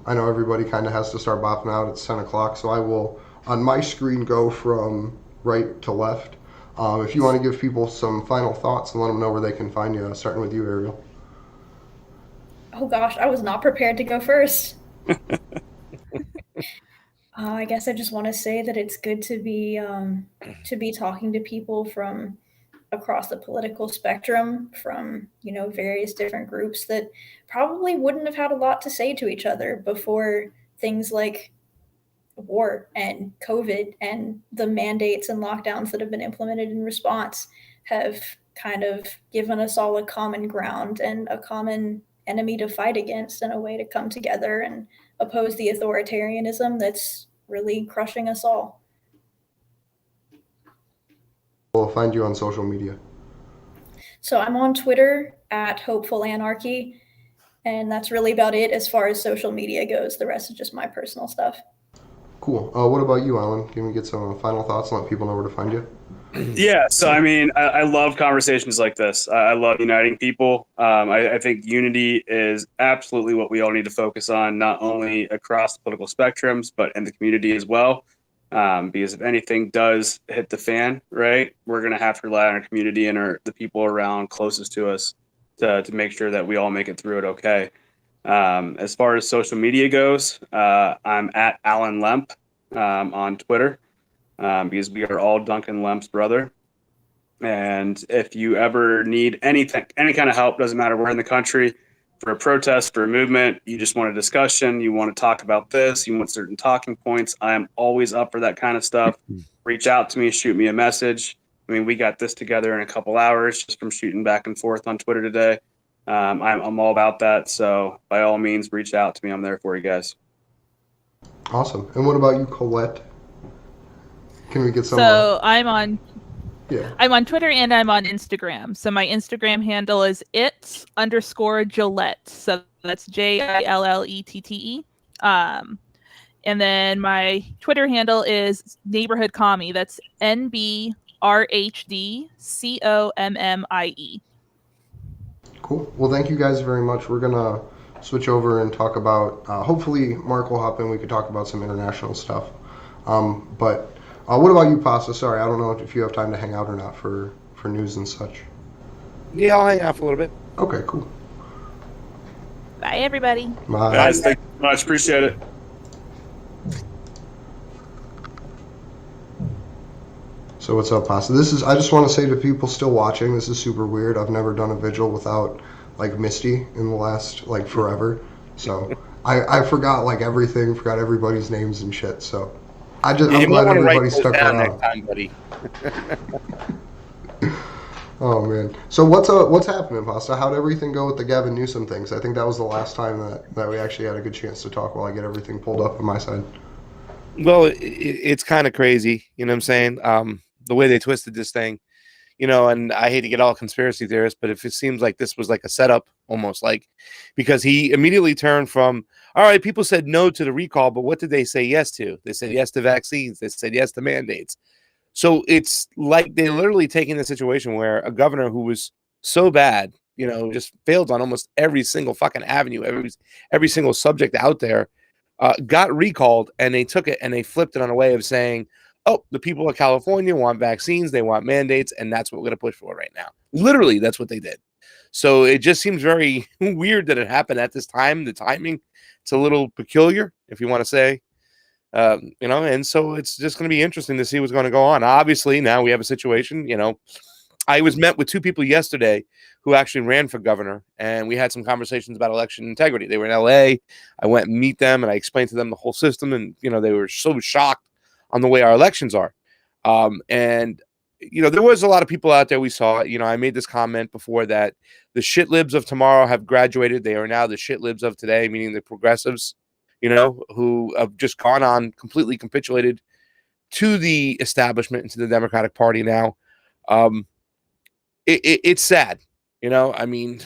I know everybody kind of has to start bopping out. It's 10 o'clock, so I will, on my screen, go from right to left. If you want to give people some final thoughts and let them know where they can find you, starting with you, Ariel. Oh gosh, I was not prepared to go first. I guess I just want to say that it's good to be talking to people from across the political spectrum, from various different groups that probably wouldn't have had a lot to say to each other before things like war and COVID and the mandates and lockdowns that have been implemented in response have kind of given us all a common ground and a common enemy to fight against, and a way to come together and oppose the authoritarianism that's really crushing us all. We'll find you on social media. So I'm on Twitter at Hopeful Anarchy, and that's really about it as far as social media goes. The rest is just my personal stuff. Cool. What about you, Alan? Can we get some final thoughts and let people know where to find you? Yeah, so I mean, I love conversations like this. I love uniting people. I think unity is absolutely what we all need to focus on, not only across political spectrums, but in the community as well. Because if anything does hit the fan, right, we're going to have to rely on our community and the people around closest to us to make sure that we all make it through it okay. As far as social media goes, I'm at Alan Lemp on Twitter because we are all Duncan Lemp's brother. And if you ever need anything, any kind of help, doesn't matter where in the country, for a protest, for a movement, you just want a discussion, you want to talk about this, you want certain talking points, I am always up for that kind of stuff. Reach out to me, shoot me a message. I mean, we got this together in a couple hours just from shooting back and forth on Twitter today. I'm all about that. So by all means, reach out to me. I'm there for you guys. Awesome. And what about you, Colette? Can we get some? So I'm on Twitter and I'm on Instagram. So my Instagram handle is _Gillette. So that's JILLETTE. And then my Twitter handle is Neighborhood Commie. That's NBRHDCOMMIE. Cool. Well, thank you guys very much. We're gonna switch over and talk about. Hopefully, Mark will hop in. We could talk about some international stuff. But what about you, Pasta? Sorry, I don't know if you have time to hang out or not for news and such. Yeah, I'll hang out for a little bit. Okay, cool. Bye, everybody. Bye. Guys, thank you so much. Appreciate it. So what's up, Pasta? I just want to say to people still watching, this is super weird. I've never done a vigil without like Misty in the last like forever. So I forgot like everything, forgot everybody's names and shit. So I'm glad everybody stuck around. Next time, buddy. Oh man. So what's happening, Pasta? How'd everything go with the Gavin Newsom things? I think that was the last time that we actually had a good chance to talk while I get everything pulled up on my side. Well, it's kind of crazy, you know what I'm saying? The way they twisted this thing, you know, and I hate to get all conspiracy theorists, but if it seems like this was like a setup almost, like, because he immediately turned from, all right, people said no to the recall, but what did they say yes to? They said yes to vaccines. They said yes to mandates. So it's like they're literally taking the situation where a governor who was so bad, you know, just failed on almost every single fucking avenue, every single subject out there, got recalled, and they took it and they flipped it on a way of saying, oh, the people of California want vaccines, they want mandates, and that's what we're going to push for right now. Literally, that's what they did. So it just seems very weird that it happened at this time. The timing, it's a little peculiar, if you want to say, you know, and so it's just going to be interesting to see what's going to go on. Obviously, now we have a situation, you know, I was met with two people yesterday who actually ran for governor, and we had some conversations about election integrity. They were in LA. I went and meet them, and I explained to them the whole system, and, you know, they were so shocked on the way our elections are. And, you know, there was a lot of people out there we saw, you know, I made this comment before that the shit libs of tomorrow have graduated. They are now the shit libs of today, meaning the progressives, you know, who have just gone on, completely capitulated to the establishment and to the Democratic Party now. It's sad, you know, I mean,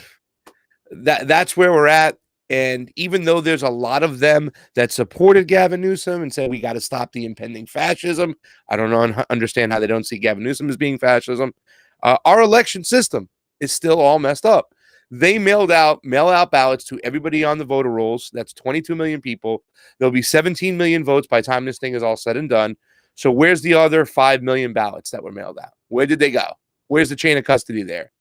that's where we're at. And even though there's a lot of them that supported Gavin Newsom and said we got to stop the impending fascism, I don't understand how they don't see Gavin Newsom as being fascism. Our election system is still all messed up. They mail out ballots to everybody on the voter rolls. That's 22 million people. There'll be 17 million votes by the time this thing is all said and done. So where's the other 5 million ballots that were mailed out? Where did they go? Where's the chain of custody there?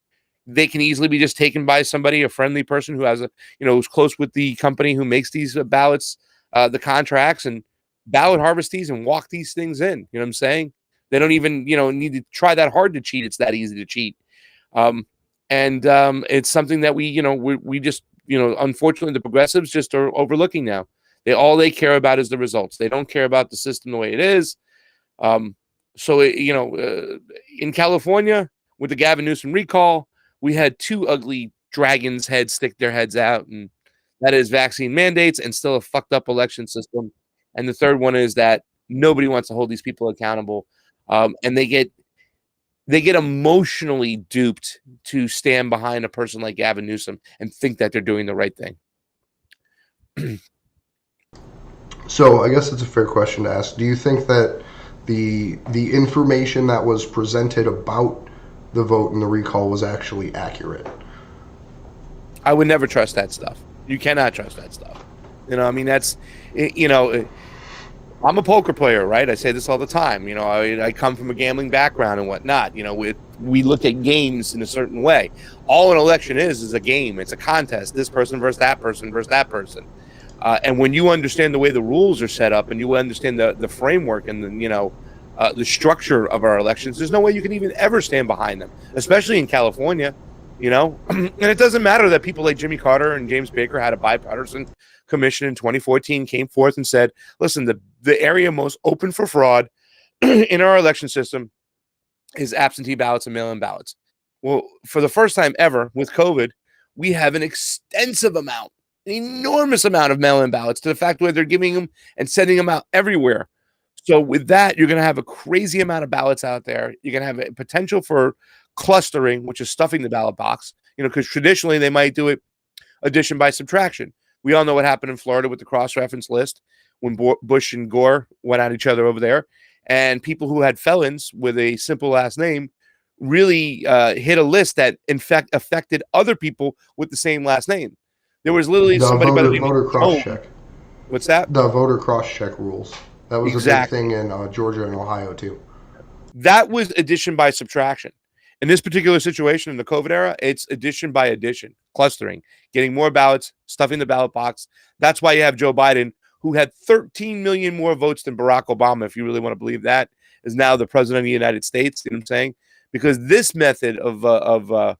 They can easily be just taken by somebody, a friendly person who has who's close with the company who makes these ballots, the contracts, and ballot harvest these and walk these things in. You know what I'm saying? They don't even, need to try that hard to cheat. It's that easy to cheat. And it's something that we just, unfortunately, the progressives just are overlooking now. All they care about is the results. They don't care about the system the way it is. In California, with the Gavin Newsom recall, we had two ugly dragons' heads stick their heads out, and that is vaccine mandates and still a fucked up election system. And the third one is that nobody wants to hold these people accountable, and they get emotionally duped to stand behind a person like Gavin Newsom and think that they're doing the right thing. So I guess it's a fair question to ask. Do you think that the information that was presented about the vote and the recall was actually accurate? I would never trust that stuff. You cannot trust that stuff. That's, I'm a poker player, right? I say this all the time. I come from a gambling background and whatnot, with we look at games in a certain way. All an election is a game. It's a contest. This person versus that person versus that person. And when you understand the way the rules are set up and you understand the framework and the structure of our elections, there's no way you can even ever stand behind them, especially in California, and it doesn't matter that people like Jimmy Carter and James Baker had a bipartisan commission in 2014, came forth and said, listen, the area most open for fraud in our election system is absentee ballots and mail-in ballots. Well, for the first time ever with COVID, we have an extensive amount, an enormous amount of mail-in ballots, to the fact where they're giving them and sending them out everywhere. So with that, you're going to have a crazy amount of ballots out there. You're going to have a potential for clustering, which is stuffing the ballot box, because traditionally they might do it addition by subtraction. We all know what happened in Florida with the cross-reference list when Bush and Gore went at each other over there. And people who had felons with a simple last name really hit a list that, in fact, affected other people with the same last name. There was literally somebody by the name voter of cross-check. What's that? The voter cross-check rules. That was Exactly. a big thing in Georgia and Ohio, too. That was addition by subtraction. In this particular situation in the COVID era, it's addition by addition, clustering, getting more ballots, stuffing the ballot box. That's why you have Joe Biden, who had 13 million more votes than Barack Obama, if you really want to believe that, is now the president of the United States. You know what I'm saying? Because this method of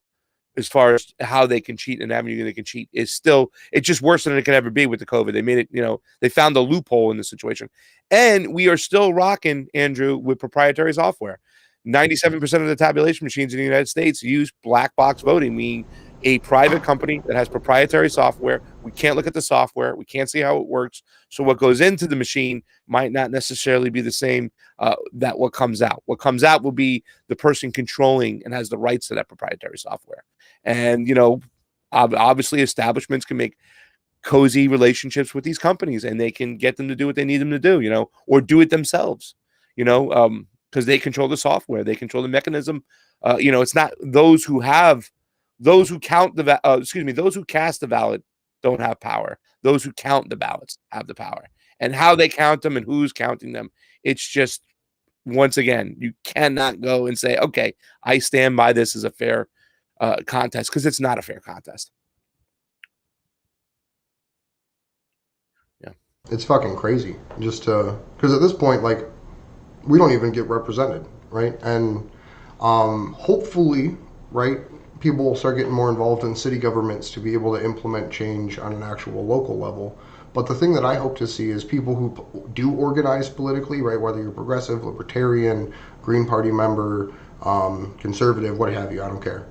as far as how they can cheat and avenue they can cheat is still, it's just worse than it can ever be with the COVID. They made it, they found a loophole in the situation. And we are still rocking, Andrew, with proprietary software. 97% of the tabulation machines in the United States use black box voting, meaning a private company that has proprietary software. We can't look at the software. We can't see how it works. So what goes into the machine might not necessarily be the same that what comes out. What comes out will be the person controlling and has the rights to that proprietary software. And, obviously establishments can make cozy relationships with these companies and they can get them to do what they need them to do, or do it themselves, because they control the software. They control the mechanism. It's not those who cast the ballot don't have power. Those who count the ballots have the power. And how they count them and who's counting them, it's just, once again, you cannot go and say, okay, I stand by this as a fair contest, because it's not a fair contest. Yeah. It's fucking crazy. Just because at this point, we don't even get represented, right? And hopefully, right, people will start getting more involved in city governments to be able to implement change on an actual local level. But the thing that I hope to see is people who do organize politically, right, whether you're progressive, libertarian, Green Party member, conservative, what have you, I don't care,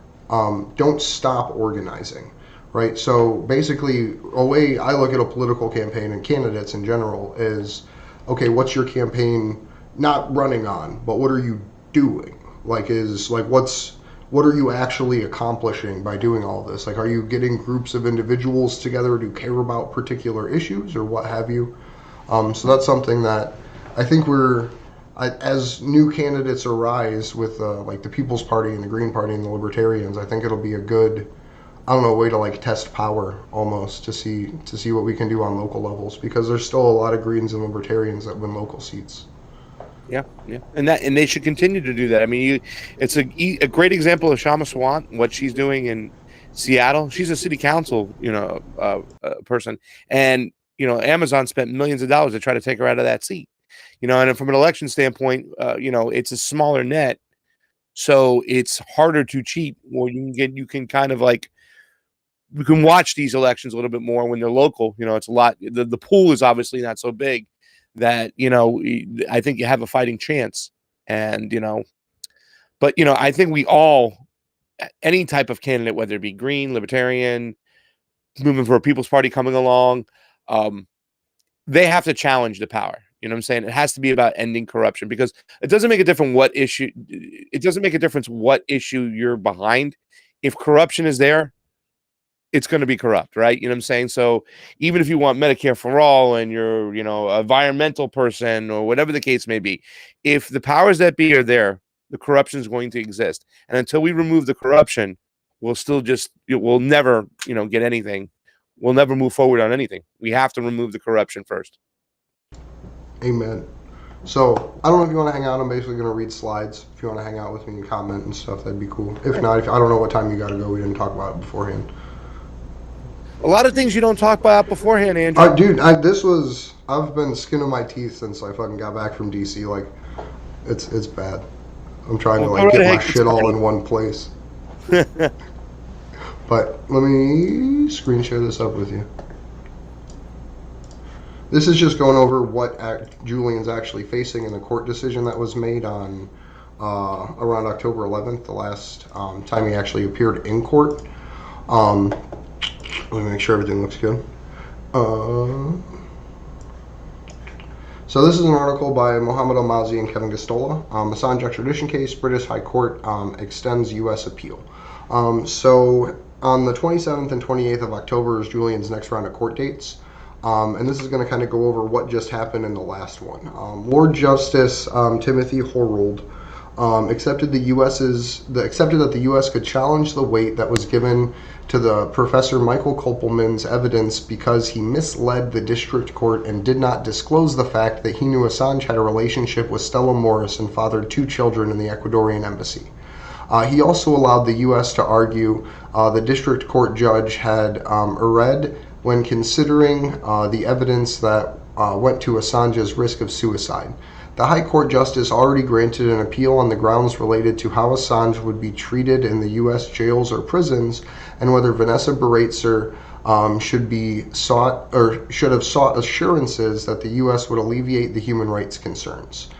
don't stop organizing, right? So basically, a way I look at a political campaign and candidates in general is, okay, what's your campaign not running on, but what are you doing? What are you actually accomplishing by doing all this? Are you getting groups of individuals together to care about particular issues or what have you? So that's something that I think as new candidates arise with the People's Party and the Green Party and the Libertarians, I think it'll be a good, way to test power almost to see what we can do on local levels, because there's still a lot of Greens and Libertarians that win local seats. Yeah, and they should continue to do that. I mean, it's a great example of Shama Swant, what she's doing in Seattle. She's a city council, person, and Amazon spent millions of dollars to try to take her out of that seat. And from an election standpoint, it's a smaller net, so it's harder to cheat. Or you can kind of you can watch these elections a little bit more when they're local. It's a lot. The pool is obviously not so big that I think you have a fighting chance. And but I think we all, any type of candidate, whether it be Green, Libertarian, moving for a People's Party coming along, they have to challenge the power. You know what I'm saying? It has to be about ending corruption, because it doesn't make a difference what issue. It doesn't make a difference what issue you're behind. If corruption is there, it's going to be corrupt, right? You know what I'm saying? So even if you want Medicare for all and you're, a environmental person or whatever the case may be, if the powers that be are there, the corruption is going to exist. And until we remove the corruption, we'll never, get anything. We'll never move forward on anything. We have to remove the corruption first. Amen. So I don't know if you want to hang out. I'm basically going to read slides. If you want to hang out with me and comment and stuff, that'd be cool. If not, I don't know what time you got to go. We didn't talk about it beforehand. A lot of things you don't talk about beforehand, Andrew. Dude, I've been skin of my teeth since I fucking got back from DC. Like, it's bad. I'm trying to like get my shit all in one place. But let me screen share this up with you. This is just going over what Julian's actually facing in the court decision that was made on around October 11th, the last time he actually appeared in court. Let me make sure everything looks good. So this is an article by Mohammed Almazi and Kevin Gostola. Assange extradition case, British High Court extends U.S. appeal. So on the 27th and 28th of October is Julian's next round of court dates. And this is going to kind of go over what just happened in the last one. Lord Justice Timothy Horold accepted that the U.S. could challenge the weight that was given to the Professor Michael Kopelman's evidence because he misled the district court and did not disclose the fact that he knew Assange had a relationship with Stella Morris and fathered 2 children in the Ecuadorian embassy. He also allowed the U.S. to argue the district court judge had erred when considering the evidence that went to Assange's risk of suicide. The High Court Justice already granted an appeal on the grounds related to how Assange would be treated in the U.S. jails or prisons, and whether Vanessa Bareitzer should have sought assurances that the U.S. would alleviate the human rights concerns.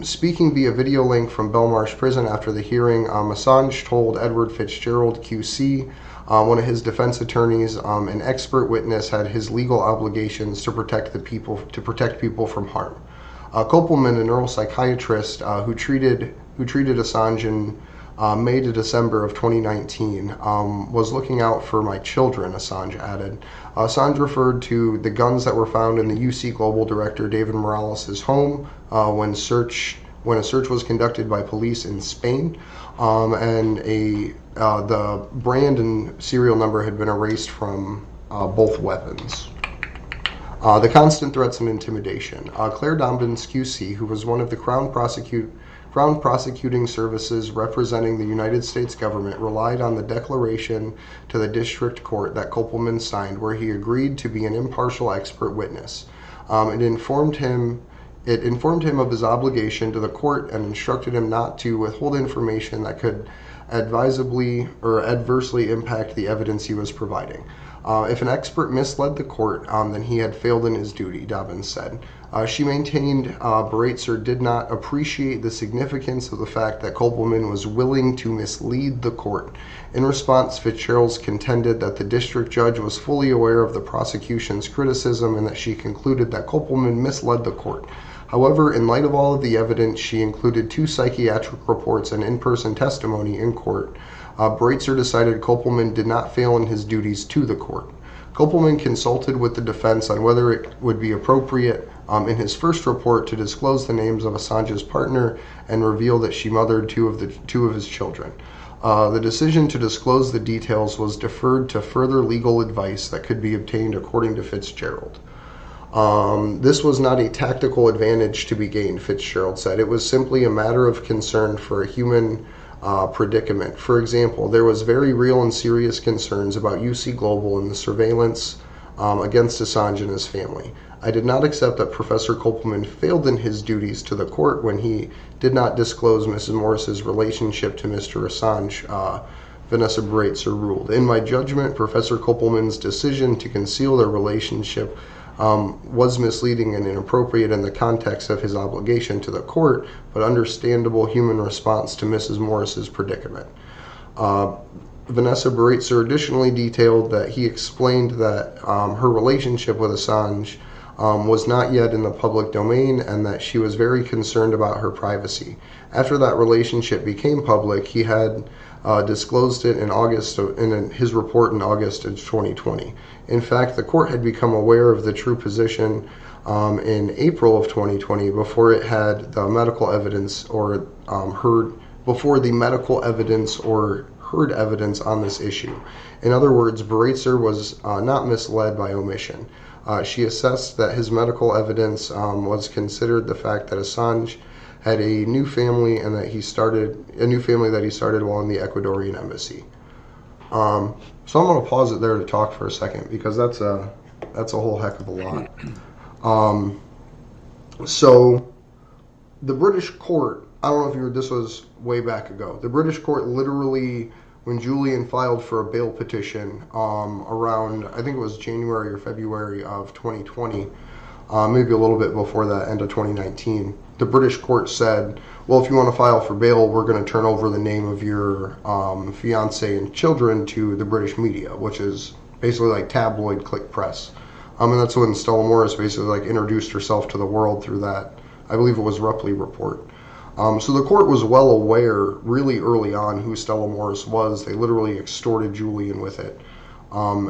Speaking via video link from Belmarsh Prison after the hearing, Assange told Edward Fitzgerald QC, one of his defense attorneys, an expert witness had his legal obligations to protect people from harm. Kopelman, a neuropsychiatrist who treated Assange in May to December of 2019, was looking out for my children, Assange added. Assange referred to the guns that were found in the UC Global Director David Morales' home when a search was conducted by police in Spain, and the brand and serial number had been erased from both weapons. The constant threats and intimidation. Claire Dombins, QC, who was one of the Crown Prosecuting Services representing the United States government, relied on the declaration to the district court that Kopelman signed, where he agreed to be an impartial expert witness. It informed him of his obligation to the court and instructed him not to withhold information that could advisably or adversely impact the evidence he was providing. If an expert misled the court, then he had failed in his duty, Dobbins said. She maintained Bareitzer did not appreciate the significance of the fact that Kopelman was willing to mislead the court. In response, Fitzgerald contended that the district judge was fully aware of the prosecution's criticism and that she concluded that Kopelman misled the court. However, in light of all of the evidence, she included 2 psychiatric reports and in-person testimony in court. Bareitzer decided Kopelman did not fail in his duties to the court. Kopelman consulted with the defense on whether it would be appropriate in his first report to disclose the names of Assange's partner and reveal that she mothered two of his children. The decision to disclose the details was deferred to further legal advice that could be obtained according to Fitzgerald. This was not a tactical advantage to be gained, Fitzgerald said. It was simply a matter of concern for a human predicament. For example, there was very real and serious concerns about UC Global and the surveillance against Assange and his family. I did not accept that Professor Kopelman failed in his duties to the court when he did not disclose Mrs. Morris's relationship to Mr. Assange, Vanessa Bareitzer ruled. In my judgment, Professor Kopelman's decision to conceal their relationship was misleading and inappropriate in the context of his obligation to the court, but understandable human response to Mrs. Morris's predicament. Vanessa Bareitzer additionally detailed that he explained that her relationship with Assange was not yet in the public domain and that she was very concerned about her privacy. After that relationship became public, he had disclosed it in his report in August of 2020. In fact, the court had become aware of the true position in April of 2020 before it had the medical evidence or heard evidence on this issue. In other words, Bareitzer was not misled by omission. She assessed that his medical evidence was considered the fact that Assange had a new family and that he started while in the Ecuadorian embassy. So I'm going to pause it there to talk for a second because that's a whole heck of a lot. So the British court, I don't know if you heard, this was way back ago. The British court literally, when Julian filed for a bail petition around, I think it was January or February of 2020, maybe a little bit before that, end of 2019, the British court said, well, if you want to file for bail, we're going to turn over the name of your fiance and children to the British media, which is basically like tabloid click press. And that's when Stella Morris basically like introduced herself to the world through that, I believe it was Rupley report. So the court was well aware really early on who Stella Morris was. They literally extorted Julian with it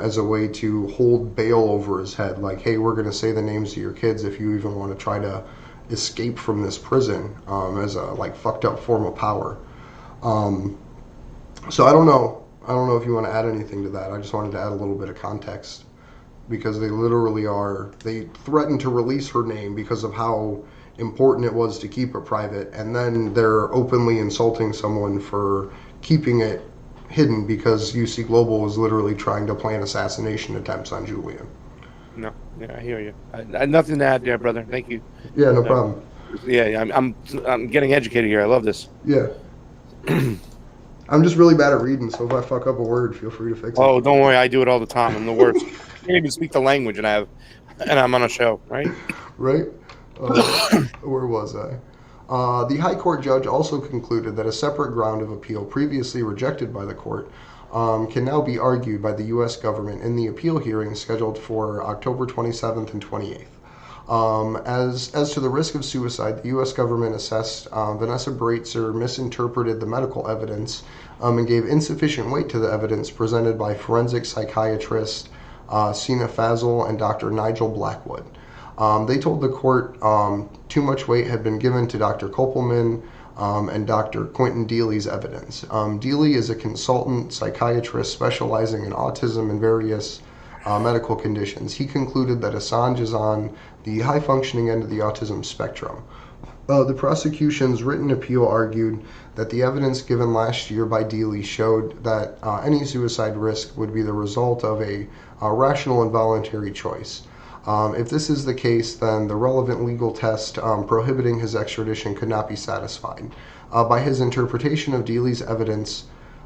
as a way to hold bail over his head. Like, hey, we're going to say the names of your kids if you even want to try to escape from this prison as a like fucked up form of power. So I don't know if you want to add anything to that. I just wanted to add a little bit of context because they threatened to release her name because of how important it was to keep it private, and then they're openly insulting someone for keeping it hidden because UC Global was literally trying to plan assassination attempts on Julian. No, yeah, I hear you. I nothing to add there, brother. Thank you. Yeah, no problem. Yeah, I'm getting educated here. I love this. Yeah. I'm just really bad at reading, so if I fuck up a word, feel free to fix it. Oh, don't worry, I do it all the time. I'm the worst. I can't even speak the language, and I'm on a show, right? Right? Where was I? The High Court judge also concluded that a separate ground of appeal previously rejected by the court can now be argued by the U.S. government in the appeal hearing scheduled for October 27th and 28th. As to the risk of suicide, the U.S. government assessed Vanessa Breitzer misinterpreted the medical evidence and gave insufficient weight to the evidence presented by forensic psychiatrist Sina Fazal and Dr. Nigel Blackwood. They told the court too much weight had been given to Dr. Kopelman and Dr. Quentin Dealey's evidence. Dealey is a consultant psychiatrist specializing in autism and various medical conditions. He concluded that Assange is on the high-functioning end of the autism spectrum. The prosecution's written appeal argued that the evidence given last year by Dealey showed that any suicide risk would be the result of a rational and voluntary choice. If this is the case, then the relevant legal test prohibiting his extradition could not be satisfied. By his interpretation of Dealey's evidence,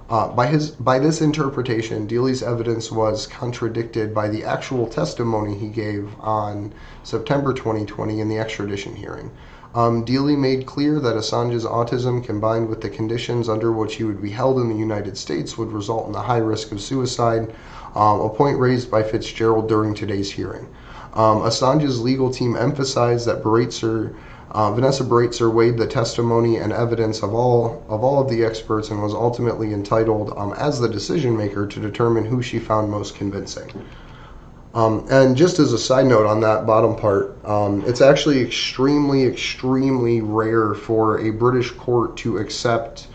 by this interpretation, Dealey's evidence was contradicted by the actual testimony he gave on September 2020 in the extradition hearing. Dealey made clear that Assange's autism combined with the conditions under which he would be held in the United States would result in a high risk of suicide, a point raised by Fitzgerald during today's hearing. Assange's legal team emphasized that Vanessa Breitzer weighed the testimony and evidence of all of the experts and was ultimately entitled, as the decision maker, to determine who she found most convincing. And just as a side note on that bottom part, it's actually extremely, extremely rare for a British court to accept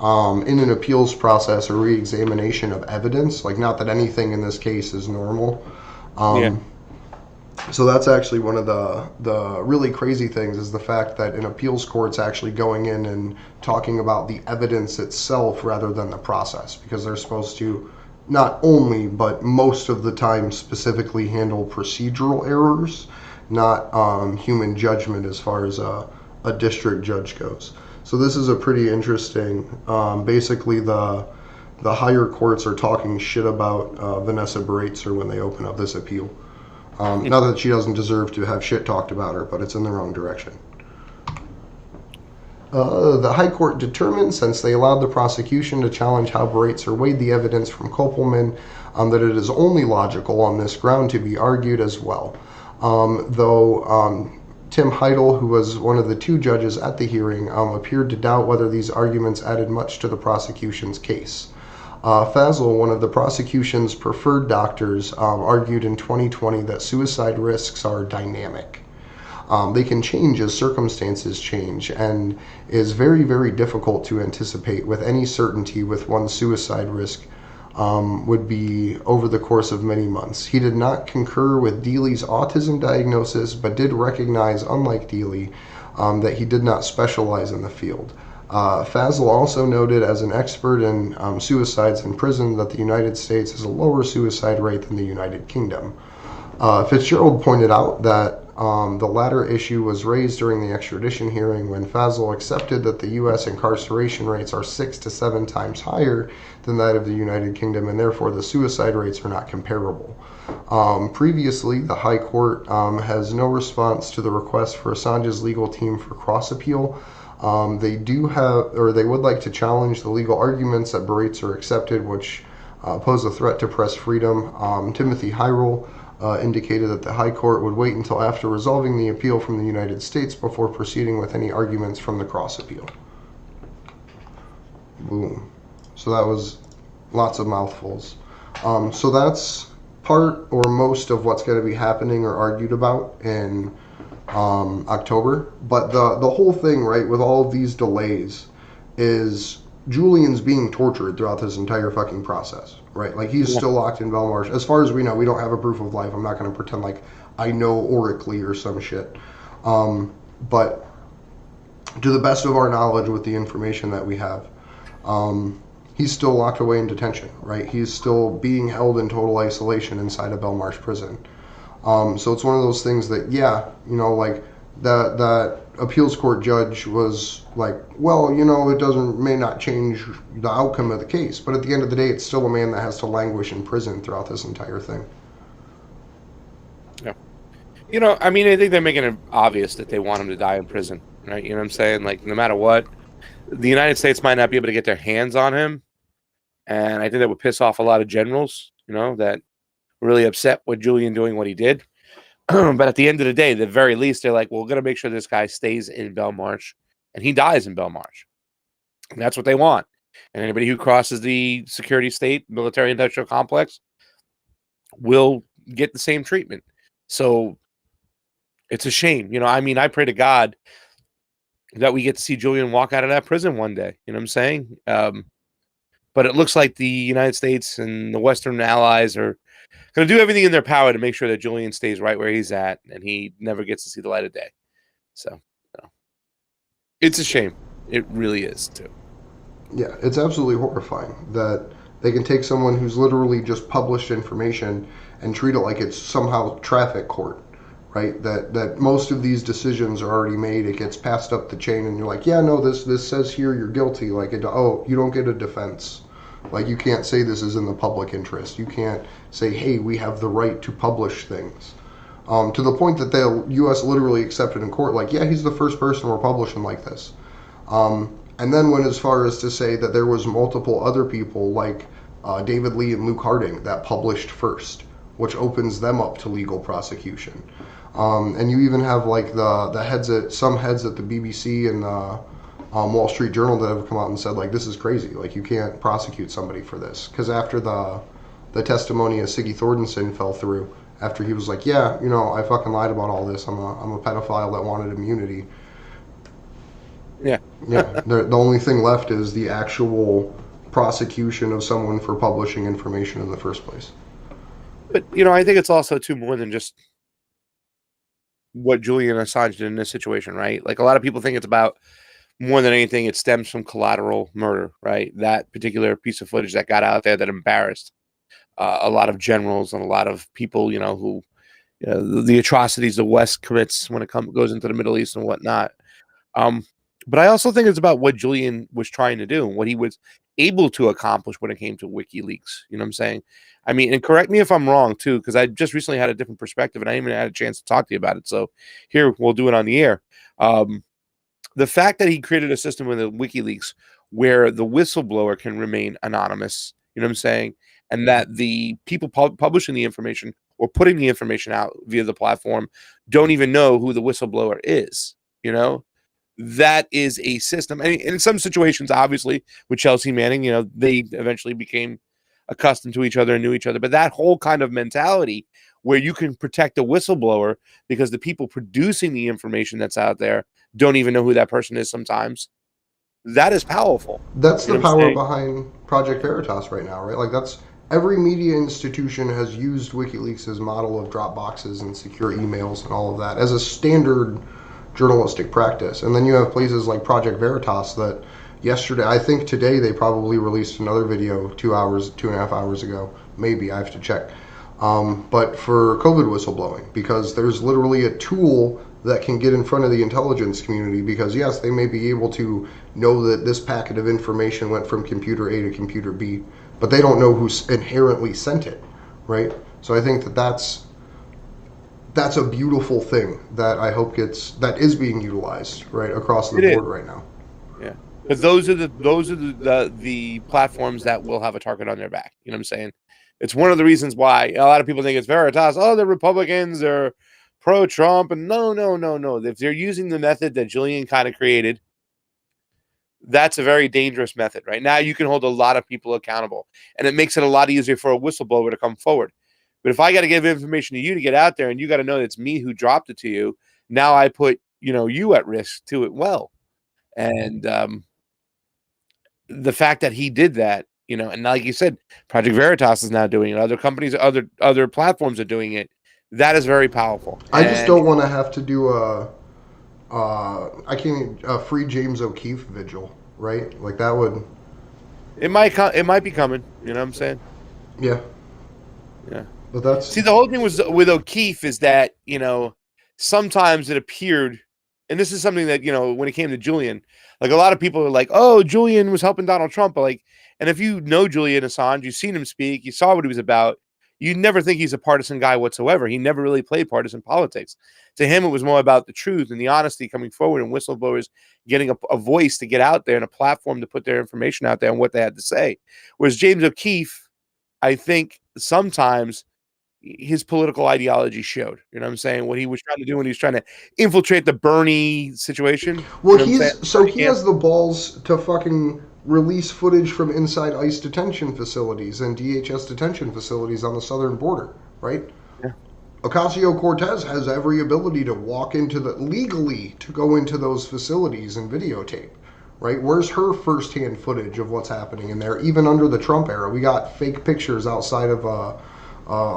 in an appeals process a re-examination of evidence. Like, not that anything in this case is normal. So that's actually one of the really crazy things, is the fact that an appeals court's actually going in and talking about the evidence itself rather than the process, because they're supposed to not only, but most of the time specifically handle procedural errors, not human judgment as far as a district judge goes. So this is a pretty interesting, basically the higher courts are talking shit about Vanessa Breitzer when they open up this appeal. Not that she doesn't deserve to have shit talked about her, but it's in the wrong direction. The High Court determined, since they allowed the prosecution to challenge how Breitzer weighed the evidence from Kopelman, that it is only logical on this ground to be argued as well. Though Tim Heidel, who was one of the two judges at the hearing, appeared to doubt whether these arguments added much to the prosecution's case. Fazal, one of the prosecution's preferred doctors, argued in 2020 that suicide risks are dynamic. They can change as circumstances change, and is very, very difficult to anticipate with any certainty with one's suicide risk would be over the course of many months. He did not concur with Deely's autism diagnosis, but did recognize, unlike Deely, that he did not specialize in the field. Fazl also noted, as an expert in suicides in prison, that the United States has a lower suicide rate than the United Kingdom. Fitzgerald pointed out that the latter issue was raised during the extradition hearing when Fazl accepted that the U.S. incarceration rates are 6 to 7 times higher than that of the United Kingdom, and therefore the suicide rates are not comparable. Previously, the High Court has no response to the request for Assange's legal team for cross-appeal. They would like to challenge the legal arguments that berates are accepted, which pose a threat to press freedom. Timothy Hyrule indicated that the High Court would wait until after resolving the appeal from the United States before proceeding with any arguments from the cross-appeal. Boom. So that was lots of mouthfuls. So that's part or most of what's going to be happening or argued about in October. But the whole thing, right, with all of these delays is Julian's being tortured throughout this entire fucking process, right? Like, he's still locked in Belmarsh. As far as we know, we don't have a proof of life. I'm not going to pretend like I know oracally or some shit. But to the best of our knowledge with the information that we have, he's still locked away in detention, right? He's still being held in total isolation inside a Belmarsh prison. So it's one of those things that, yeah, you know, like, that appeals court judge was like, well, you know, it may not change the outcome of the case, but at the end of the day, it's still a man that has to languish in prison throughout this entire thing. Yeah. You know, I mean, I think they're making it obvious that they want him to die in prison, right? You know what I'm saying? Like, no matter what, the United States might not be able to get their hands on him, and I think that would piss off a lot of generals, you know, that were really upset with Julian doing what he did. But at the end of the day, the very least, they're like, well, we're going to make sure this guy stays in Belmarsh and he dies in Belmarsh. And that's what they want. And anybody who crosses the security state, military industrial complex will get the same treatment. So it's a shame. You know, I mean, I pray to God that we get to see Julian walk out of that prison one day. You know what I'm saying? But it looks like the United States and the Western allies are going to do everything in their power to make sure that Julian stays right where he's at and he never gets to see the light of day. So, you know, it's a shame. It really is, too. Yeah, it's absolutely horrifying that they can take someone who's literally just published information and treat it like it's somehow traffic court, right? That most of these decisions are already made. It gets passed up the chain and you're like, yeah, no, this says here you're guilty. Like, you don't get a defense. Like, you can't say this is in the public interest. You can't say, hey, we have the right to publish things. To the point that the U.S. literally accepted in court, like, yeah, he's the first person we're publishing like this. And then went as far as to say that there was multiple other people, like David Lee and Luke Harding, that published first, which opens them up to legal prosecution. And you even have, like, some heads at the BBC and Wall Street Journal that have come out and said, like, this is crazy. Like, you can't prosecute somebody for this. Because after the testimony of Siggy Thordarson fell through, after he was like, yeah, you know, I fucking lied about all this. I'm a pedophile that wanted immunity. Yeah. Yeah. The only thing left is the actual prosecution of someone for publishing information in the first place. But, you know, I think it's also, too, more than just what Julian Assange did in this situation, right? Like, a lot of people think it's about, more than anything, it stems from collateral murder, right? That particular piece of footage that got out there that embarrassed a lot of generals and a lot of people, you know, who, you know, the atrocities the West commits when it goes into the Middle East and whatnot. But I also think it's about what Julian was trying to do and what he was able to accomplish when it came to WikiLeaks. You know what I'm saying? I mean, and correct me if I'm wrong, too, because I just recently had a different perspective and I didn't even had a chance to talk to you about it. So here, we'll do it on the air. The fact that he created a system with WikiLeaks where the whistleblower can remain anonymous, you know what I'm saying? And that the people publishing the information or putting the information out via the platform don't even know who the whistleblower is, you know? That is a system. And in some situations, obviously, with Chelsea Manning, you know, they eventually became accustomed to each other and knew each other. But that whole kind of mentality where you can protect a whistleblower because the people producing the information that's out there don't even know who that person is sometimes. that is powerful. That's You the know what I'm power saying? behind Project Veritas right now, right? Like that's every media institution has used WikiLeaks' model of drop boxes and secure emails and all of that as a standard journalistic practice. And then you have places like Project Veritas that yesterday, I think today they probably released another video 2.5 hours ago. Maybe, I have to check. But for COVID whistleblowing, because there's literally a tool that can get in front of the intelligence community, because yes, they may be able to know that this packet of information went from computer A to computer B, but they don't know who inherently sent it, right? So I think that that's a beautiful thing that I hope that is being utilized right across the board right now. Yeah, but those are the platforms that will have a target on their back. You know what I'm saying? It's one of the reasons why a lot of people think it's Veritas. Oh, they're Republicans, they're pro-Trump, and no. If they're using the method that Julian kind of created, that's a very dangerous method. Right now, you can hold a lot of people accountable, and it makes it a lot easier for a whistleblower to come forward. But if I got to give information to you to get out there, and you got to know it's me who dropped it to you, now I put you at risk to it. Well, and the fact that he did that, and like you said, Project Veritas is now doing it. Other companies, other platforms are doing it. That is very powerful. I just don't want to have to do a free James O'Keefe vigil, right? Like that would. It might be coming. You know what I'm saying? Yeah. Yeah. But that's the whole thing was with O'Keefe is that sometimes it appeared, and this is something that when it came to Julian, like a lot of people are like, oh, Julian was helping Donald Trump, but like, and if you know Julian Assange, you've seen him speak, you saw what he was about, you'd never think he's a partisan guy whatsoever. He never really played partisan politics. To him, it was more about the truth and the honesty coming forward, and whistleblowers getting a voice to get out there and a platform to put their information out there and what they had to say. Whereas James O'Keefe, I think sometimes his political ideology showed. You know what I'm saying? What he was trying to do when he was trying to infiltrate the Bernie situation. Well, he has the balls to fucking release footage from inside ICE detention facilities and DHS detention facilities on the southern border, right? Yeah. Ocasio-Cortez has every ability to legally to go into those facilities and videotape, right? Where's her firsthand footage of what's happening in there? Even under the Trump era, we got fake pictures outside of a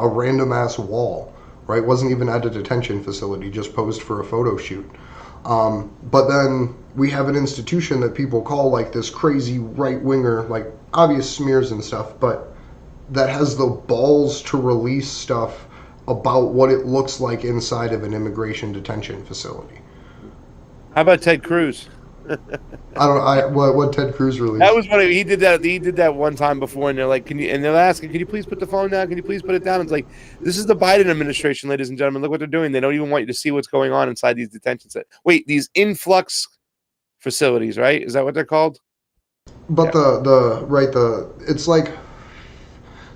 random ass wall, right? Wasn't even at a detention facility, just posed for a photo shoot. But then we have an institution that people call like this crazy right winger, like obvious smears and stuff, but that has the balls to release stuff about what it looks like inside of an immigration detention facility. How about Ted Cruz? What Ted Cruz released? That was funny. He did that one time before, and they're like, they're asking, can you please put the phone down? Can you please put it down? It's like, this is the Biden administration, ladies and gentlemen. Look what they're doing. They don't even want you to see what's going on inside these detention centers. Wait, these influx facilities, right? Is that what they're called? But yeah. It's like,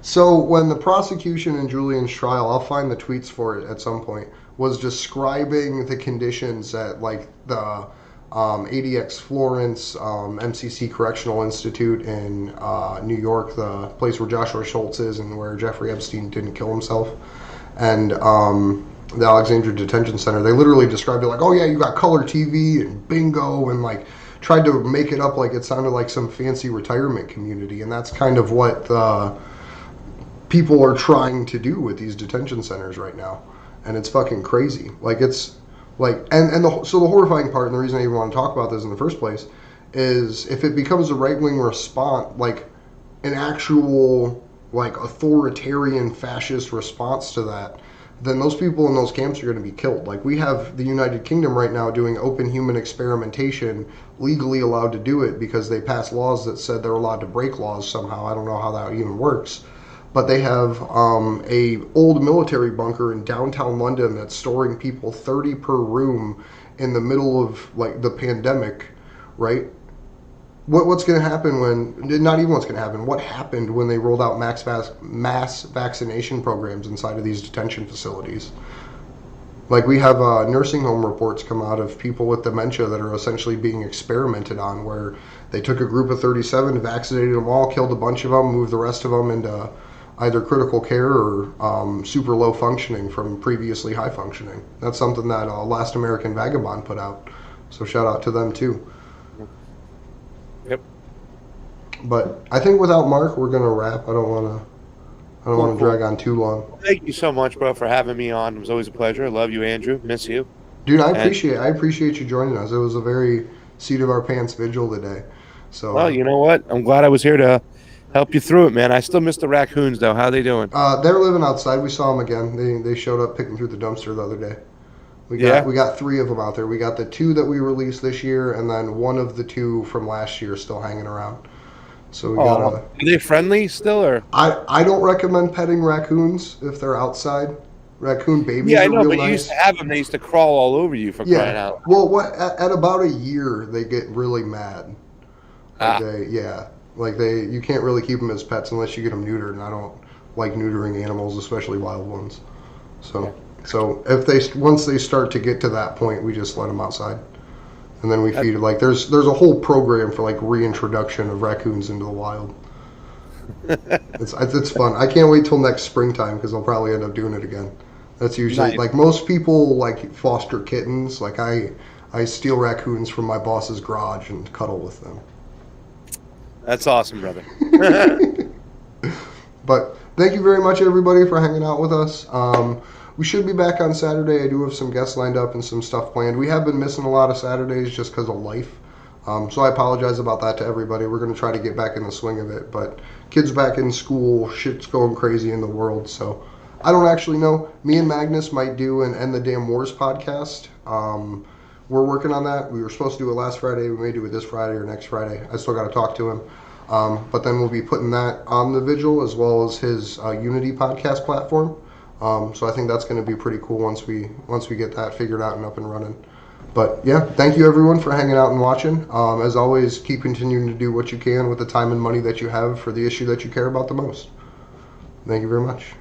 so when the prosecution in Julian's trial, I'll find the tweets for it at some point, was describing the conditions at like the ADX Florence, MCC Correctional Institute in New York, the place where Joshua Schultz is and where Jeffrey Epstein didn't kill himself, and the Alexandria Detention Center. They literally described it like, oh yeah, you got color TV and bingo, and like tried to make it up like it sounded like some fancy retirement community, and that's kind of what people are trying to do with these detention centers right now, and it's fucking crazy. Like it's like, so the horrifying part, and the reason I even want to talk about this in the first place, is if it becomes a right-wing response, like an actual like authoritarian fascist response to that, then those people in those camps are going to be killed. Like we have the United Kingdom right now doing open human experimentation, legally allowed to do it because they passed laws that said they're allowed to break laws somehow. I don't know how that even works. But they have a old military bunker in downtown London that's storing people 30 per room in the middle of like the pandemic, right? What's going to happen not even what's going to happen, what happened when they rolled out mass vaccination programs inside of these detention facilities? Like we have nursing home reports come out of people with dementia that are essentially being experimented on, where they took a group of 37, vaccinated them all, killed a bunch of them, moved the rest of them into either critical care or super low functioning from previously high functioning. That's something that Last American Vagabond put out. So shout out to them too. Yep. But I think without Mark, we're gonna wrap. I don't want to Cool. drag on too long. Thank you so much, bro, for having me on. It was always a pleasure. I love you, Andrew. Miss you. Dude, I And- appreciate you joining us. It was a very seat of our pants vigil today. So Well, you know what? I'm glad I was here to help you through it, man. I still miss the raccoons, though. How they doing? they're living outside. We saw them again. They showed up picking through the dumpster the other day. We got 3 of them out there. We got the 2 that we released this year, and then one of the 2 from last year still hanging around. So we got. Are they friendly still, or? I don't recommend petting raccoons if they're outside. Raccoon babies Yeah, I are know, real but nice. you used to have them. They used to crawl all over you for crying Yeah. out. Well, at about a year they get really mad. Like Ah. you can't really keep them as pets unless you get them neutered, and I don't like neutering animals, especially wild ones. So if once they start to get to that point, we just let them outside, and then we feed it. Like there's a whole program for like reintroduction of raccoons into the wild. It's fun. I can't wait till next springtime because I'll probably end up doing it again. That's usually Nice. like most people like foster kittens. Like I steal raccoons from my boss's garage and cuddle with them. That's awesome, brother. But thank you very much, everybody, for hanging out with us. We should be back on Saturday. I do have some guests lined up and some stuff planned. We have been missing a lot of Saturdays just because of life. So I apologize about that to everybody. We're going to try to get back in the swing of it. But kids back in school, shit's going crazy in the world. So I don't actually know. Me and Magnus might do an End the Damn Wars podcast. We're working on that. We were supposed to do it last Friday. We may do it this Friday or next Friday. I still got to talk to him. But then we'll be putting that on the Vigil as well as his Unity podcast platform. So I think that's going to be pretty cool once we get that figured out and up and running. But yeah, thank you everyone for hanging out and watching. As always, keep continuing to do what you can with the time and money that you have for the issue that you care about the most. Thank you very much.